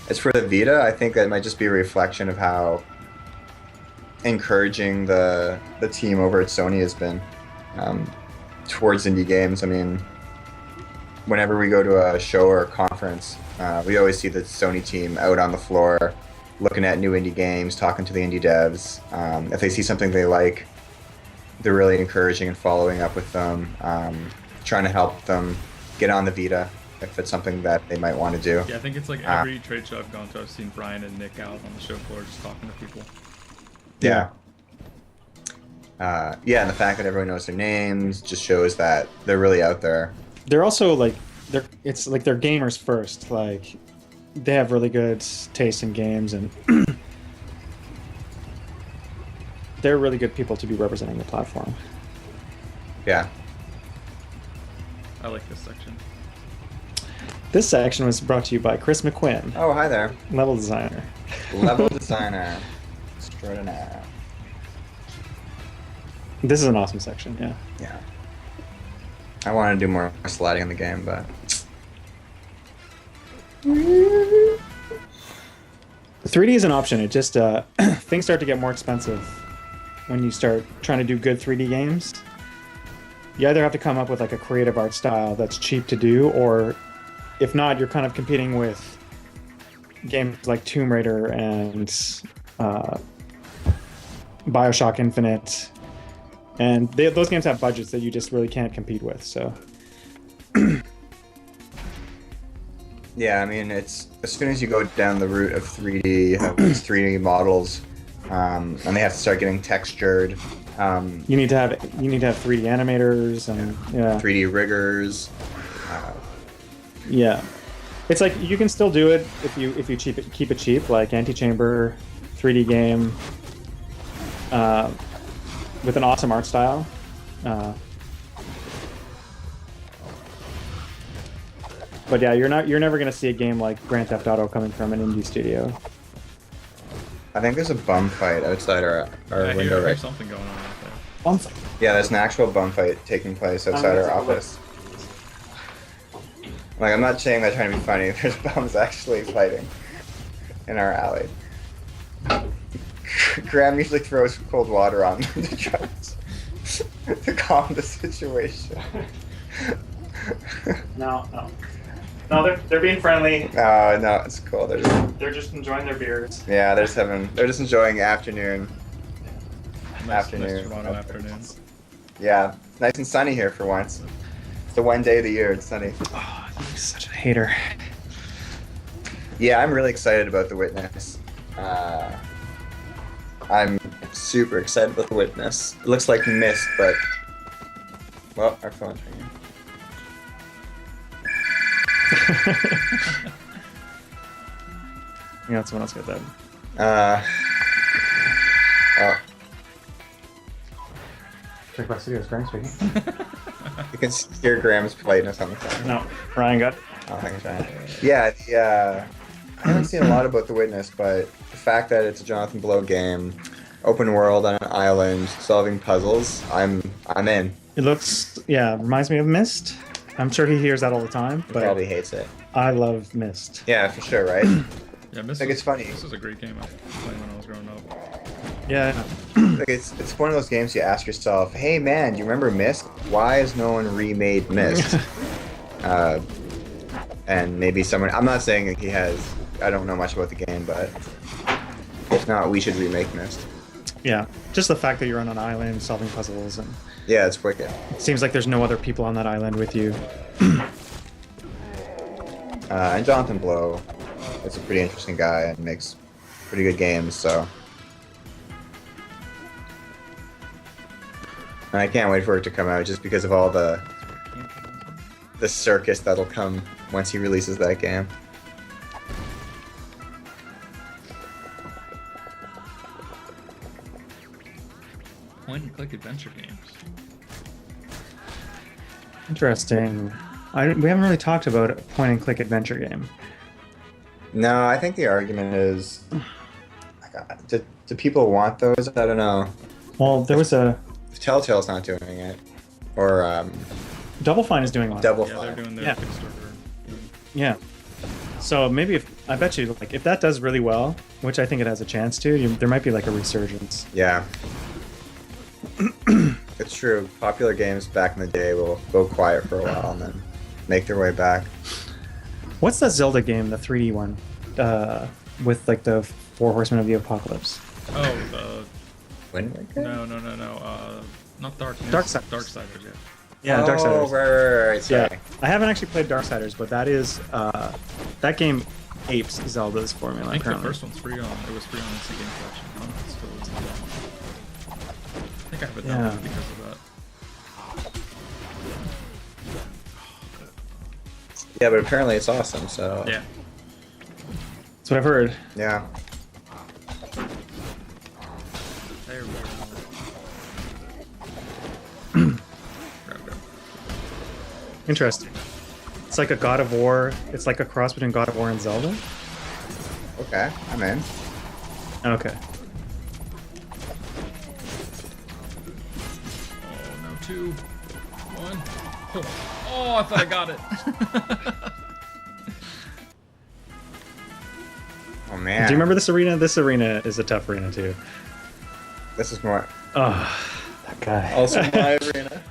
As for the Vita, I think that might just be a reflection of how encouraging the team over at Sony has been towards indie games. I mean, whenever we go to a show or a conference, we always see the Sony team out on the floor looking at new indie games, talking to the indie devs. If they see something they like, they're really encouraging and following up with them, trying to help them get on the Vita if it's something that they might want to do. Yeah, I think it's like every trade show I've gone to, I've seen Brian and Nick out on the show floor just talking to people. Yeah. Yeah, and the fact that everyone knows their names just shows that they're really out there. They're also like they're gamers first. Like they have really good taste in games, and they're really good people to be representing the platform. Yeah. I like this section. This section was brought to you by Chris McQuinn, Oh, hi there. level designer. Level designer. Extraordinaire. This is an awesome section, yeah. Yeah. I want to do more sliding in the game, but 3D is an option. It just things start to get more expensive when you start trying to do good 3D games. You either have to come up with like a creative art style that's cheap to do, or if not, you're kind of competing with games like Tomb Raider and BioShock Infinite, and those games have budgets that you just really can't compete with. So yeah, I mean, it's as soon as you go down the route of 3D, you have these 3D models, and they have to start getting textured. you need to have 3D animators and 3D riggers. Yeah, it's like you can still do it if you keep it cheap, like Antichamber, 3D game, with an awesome art style. But yeah, you're never gonna see a game like Grand Theft Auto coming from an indie studio. I think there's a bum fight outside our I window hear right. something going on out there. Yeah, there's an actual bum fight taking place outside our office. Like, I'm not saying that trying to be funny. There's bums actually fighting in our alley. Graham usually throws cold water on them to try to calm the situation. No, they're being friendly. Oh no, it's cool. They're just enjoying their beers. Yeah, they're just enjoying afternoon. Nice Toronto afternoon. Yeah, it's nice and sunny here for once. It's the one day of the year it's sunny. Oh, you're such a hater. Yeah, I'm really excited about The Witness. I'm super excited about The Witness. It looks like Mist, but... Well, our phone's ringing. Yeah, someone else got that. Oh, Drinkbox Studios, Graham speaking. you can hear Graham's politeness on the phone. No, Ryan got. Oh, thanks, Ryan. Yeah, I haven't seen a lot about The Witness, but the fact that it's a Jonathan Blow game, open world on an island, solving puzzles, I'm in. It looks, reminds me of Myst. I'm sure he hears that all the time, He but probably hates it. I love Myst. Yeah, for sure, right? Yeah, Myst Like, was- it's funny. This was a great game I played when I was growing up. Yeah. Like it's one of those games you ask yourself, hey man, do you remember Myst? Why has no one remade Myst? And maybe someone, I'm not saying that I don't know much about the game, but if not, we should remake Myst. Yeah. Just the fact that you're on an island solving puzzles, and Yeah, it's wicked. it seems like there's no other people on that island with you. And Jonathan Blow is a pretty interesting guy and makes pretty good games, so. And I can't wait for it to come out just because of all the circus that'll come once he releases that game. Point and click adventure games. Interesting. We haven't really talked about a point and click adventure game. No, I think the argument is, do people want those? I don't know. Well, there was a If Telltale's not doing it, or Double Fine is doing one. Double Yeah, they're Fine. doing their Yeah. Kickstarter. Yeah. So maybe I bet you, like, if that does really well, which I think it has a chance to, there might be like a resurgence. Yeah. It's true. Popular games back in the day will go quiet for a while and then make their way back. What's that Zelda game, the 3D one, with like the Four Horsemen of the Apocalypse? Oh, the Wind Waker? no, not Darkness. Darksiders. Darksiders, yeah. Yeah, Oh, Darksiders. right. Sorry. Yeah, I haven't actually played Darksiders, but that is that game apes Zelda's formula. I think the Apparently. first one's free on. It was free on Instant Game Collection. I don't know if it still is. I think I have it Yeah. downloaded because of that. Yeah, but apparently it's awesome, so. Yeah. That's what I've heard. Yeah. There we go. Grab it. Interesting. It's like a God of War. It's like a cross between God of War and Zelda. Okay, I'm in. Okay. Oh no, 2, 1. Oh, I thought I got it. Oh man. Do you remember this arena? This arena is a tough arena too. This is more. Oh, that guy. Also my arena.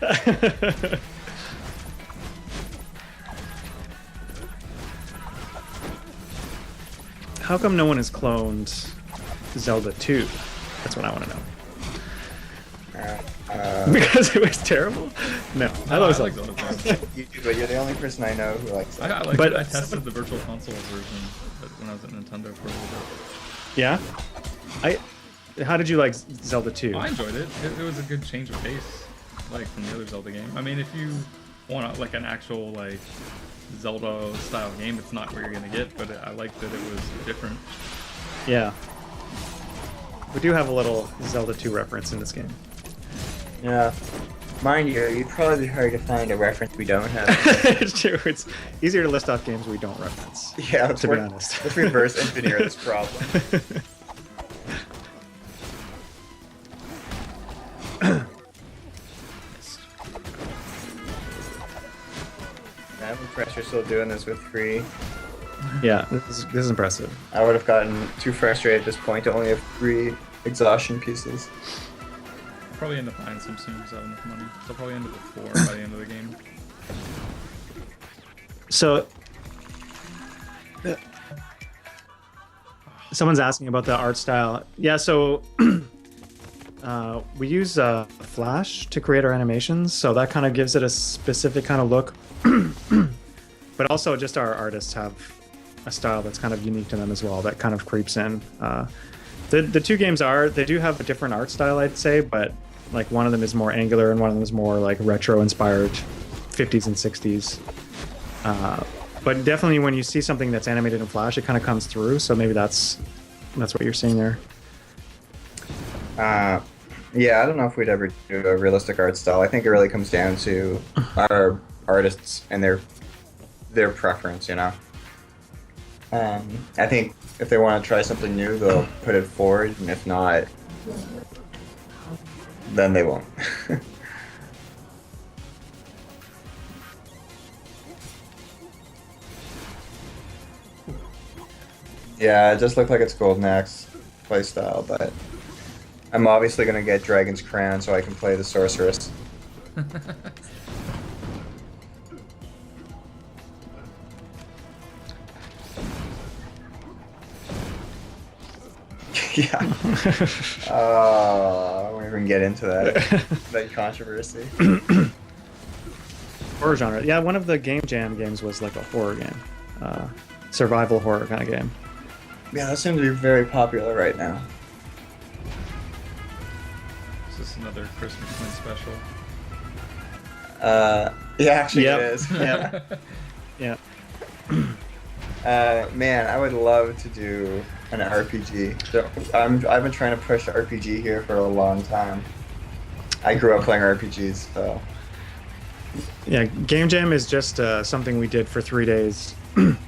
How come no one has cloned Zelda 2? That's what I want to know. Because it was terrible? No, I love like Zelda. Zelda. You do, but you're the only person I know who likes it. I like But- it. I tested the Virtual Console version when I was at Nintendo for a little bit. Yeah? How did you like Zelda 2? I enjoyed it. It was a good change of pace, like from the other Zelda game. I mean, if you want like an actual like Zelda style game, it's not what you're gonna get. But I liked that it was different. Yeah. We do have a little Zelda 2 reference in this game. Yeah. Mind you, you'd probably be hard to find a reference we don't have. It's true. It's easier to list off games we don't reference. Yeah, let's To be work- honest. Let's reverse engineer this problem. I'm impressed you're still doing this with free. Yeah, this is impressive. I would have gotten too frustrated at this point to only have 3 exhaustion pieces. I'll probably end up buying some soon because I have enough money. So I'll probably end up with 4 by the end of the game. So, someone's asking about the art style. Yeah, so we use Flash to create our animations, so that kind of gives it a specific kind of look. But also, just our artists have a style that's kind of unique to them as well. That kind of creeps in. The 2 games they do have a different art style, I'd say, but like one of them is more angular and one of them is more like retro-inspired, 50s and 60s. But definitely, when you see something that's animated in Flash, it kind of comes through. So maybe that's what you're seeing there. Yeah, I don't know if we'd ever do a realistic art style. I think it really comes down to our artists and their preference, you know. I think if they want to try something new, they'll put it forward, and if not, then they won't. Yeah, it just looked like it's Golden Axe playstyle, but I'm obviously going to get Dragon's Crown so I can play the Sorceress. Yeah. I won't even get into that controversy. Horror genre. Yeah, one of the Game Jam games was like a horror game. Survival horror kind of game. Yeah, that seems to be very popular right now. Is this another Christmas Twin special? Yeah, actually Yep. it is. Yeah. Yeah. Man, I would love to do an RPG. So I've been trying to push RPG here for a long time. I grew up playing RPGs, so Yeah, Game Jam is just something we did for 3 days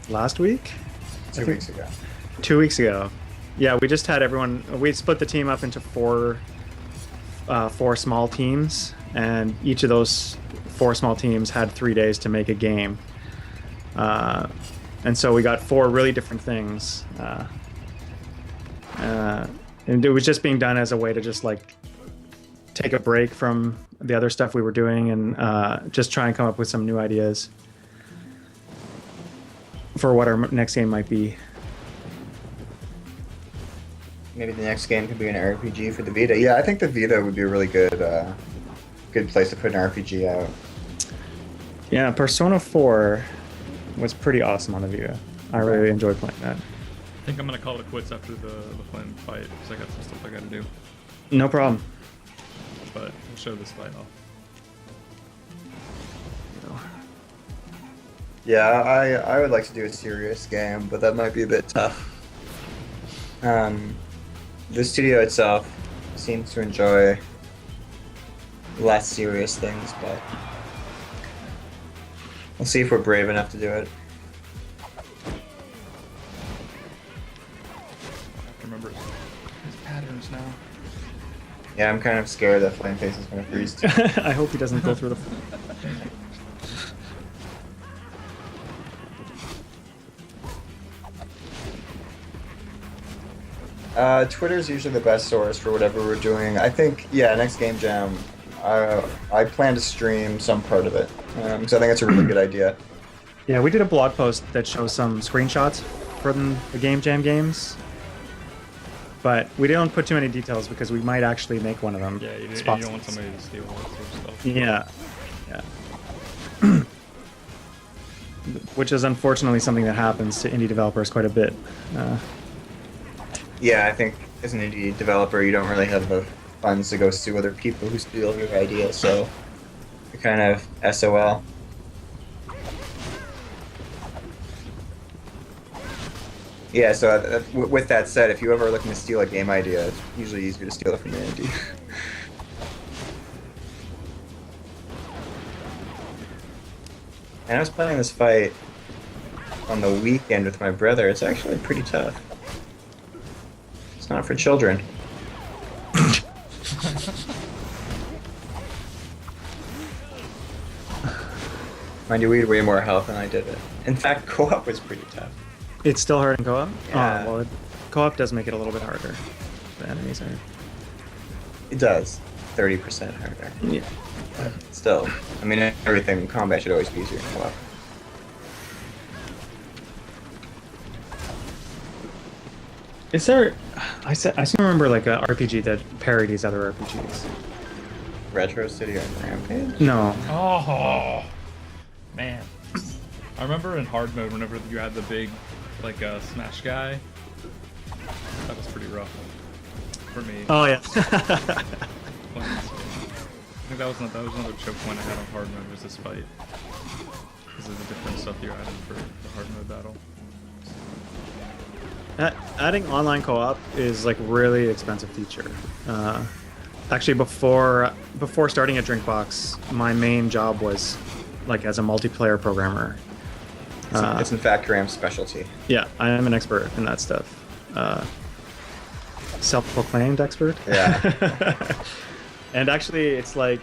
last week. 2 weeks ago. 2 weeks ago. Yeah, we just had everyone. We split the team up into four small teams, and each of those 4 small teams had 3 days to make a game. And so we got 4 really different things. And it was just being done as a way to just like take a break from the other stuff we were doing and just try and come up with some new ideas for what our next game might be. Maybe the next game could be an RPG for the Vita. Yeah, I think the Vita would be a really good place to put an RPG out. Yeah, Persona 4 was pretty awesome on the Vita. I really enjoyed playing that. I think I'm gonna call it quits after the Flynn fight because I got some stuff I gotta do. No problem. But we'll show this fight off. Yeah, I would like to do a serious game, but that might be a bit tough. The studio itself seems to enjoy less serious things, but we'll see if we're brave enough to do it. I have to remember his patterns now. Yeah, I'm kind of scared that Flame Face is going to freeze too. I hope he doesn't go through the... Twitter's usually the best source for whatever we're doing. I think, yeah, next Game Jam, I plan to stream some part of it, because I think it's a really good idea. Yeah, we did a blog post that shows some screenshots from the Game Jam games, but we didn't put too many details because we might actually make one of them. Yeah, you spot don't want zones. somebody to steal all that sort of stuff. Yeah, yeah. Which is unfortunately something that happens to indie developers quite a bit. Yeah, I think as an indie developer, you don't really have the funds to go sue other people who steal your idea, so you're kind of SOL. Yeah, so with that said, if you ever looking to steal a game idea, it's usually easier to steal it from the indie. And I was playing this fight on the weekend with my brother. It's actually pretty tough. It's not for children. Mind you, we had way more health than I did it. In fact, co-op was pretty tough. It's still hard in co-op? Yeah. Oh, well, co-op does make it a little bit harder. The enemies are... It does. 30% harder. Yeah. But still, I mean, everything in combat should always be easier in co-op. Is there... I seem to remember like a RPG that parodies other RPGs. Retro City or Rampage? No. Oh, man. I remember in hard mode, whenever you had the big, like, smash guy, that was pretty rough for me. Oh, yeah. I think that was another choke point I had on hard mode, was this fight. Because of the different stuff you're adding for the hard mode battle. Adding online co-op is like really expensive feature. Actually, before starting at Drinkbox, my main job was like as a multiplayer programmer. It's in fact Graham's specialty. Yeah, I am an expert in that stuff. Self-proclaimed expert. Yeah. And actually, it's like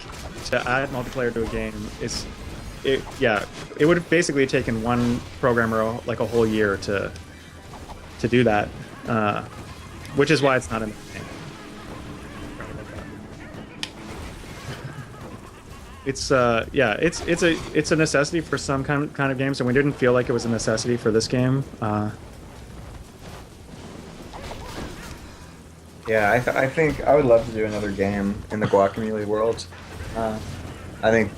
to add multiplayer to a game it would have basically taken one programmer like a whole year to do that, which is why it's not in the game. It's it's a necessity for some kind of games, and we didn't feel like it was a necessity for this game. Yeah, I think I would love to do another game in the Guacamelee world. I think,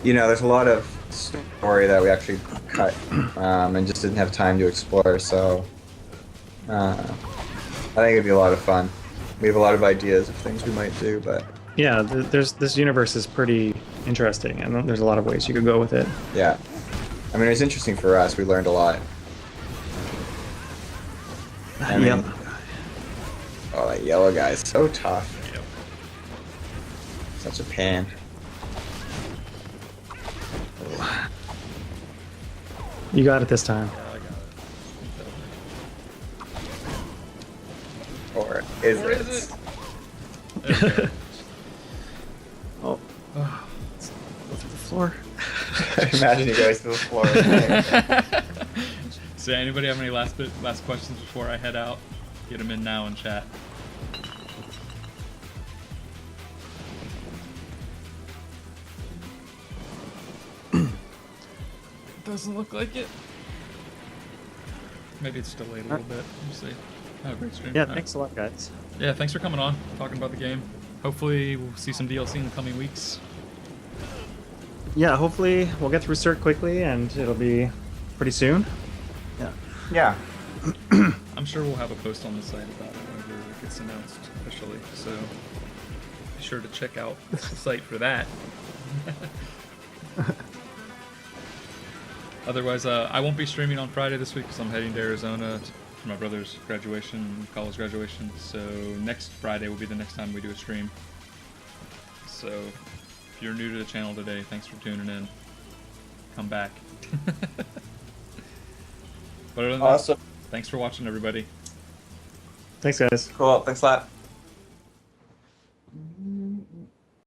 there's a lot of story that we actually cut and just didn't have time to explore, so I think it'd be a lot of fun. We have a lot of ideas of things we might do, but... Yeah, this universe is pretty interesting, and there's a lot of ways you could go with it. Yeah. I mean, it was interesting for us. We learned a lot. I mean, oh, that yellow guy is so tough. Yep. Such a pain. You got it this time. Yeah, I got it. Or is Or it? is it? Okay. Oh. Go through the floor. Imagine he goes to the floor. So anybody have any last questions before I head out? Get them in now in chat. Doesn't look like it. Maybe it's delayed a little bit. Let me see. Oh, great stream. Yeah, All right. thanks a lot, guys. Yeah, thanks for coming on, talking about the game. Hopefully we'll see some DLC in the coming weeks. Yeah, hopefully we'll get through CERT quickly, and it'll be pretty soon. Yeah. Yeah. I'm sure we'll have a post on the site about it whenever it gets announced officially, so be sure to check out the site for that. Otherwise, I won't be streaming on Friday this week because I'm heading to Arizona for my brother's college graduation, so next Friday will be the next time we do a stream. So if you're new to the channel today, thanks for tuning in. Come back. But other than Awesome. that, thanks for watching, everybody. Thanks, guys. Cool. Thanks a lot.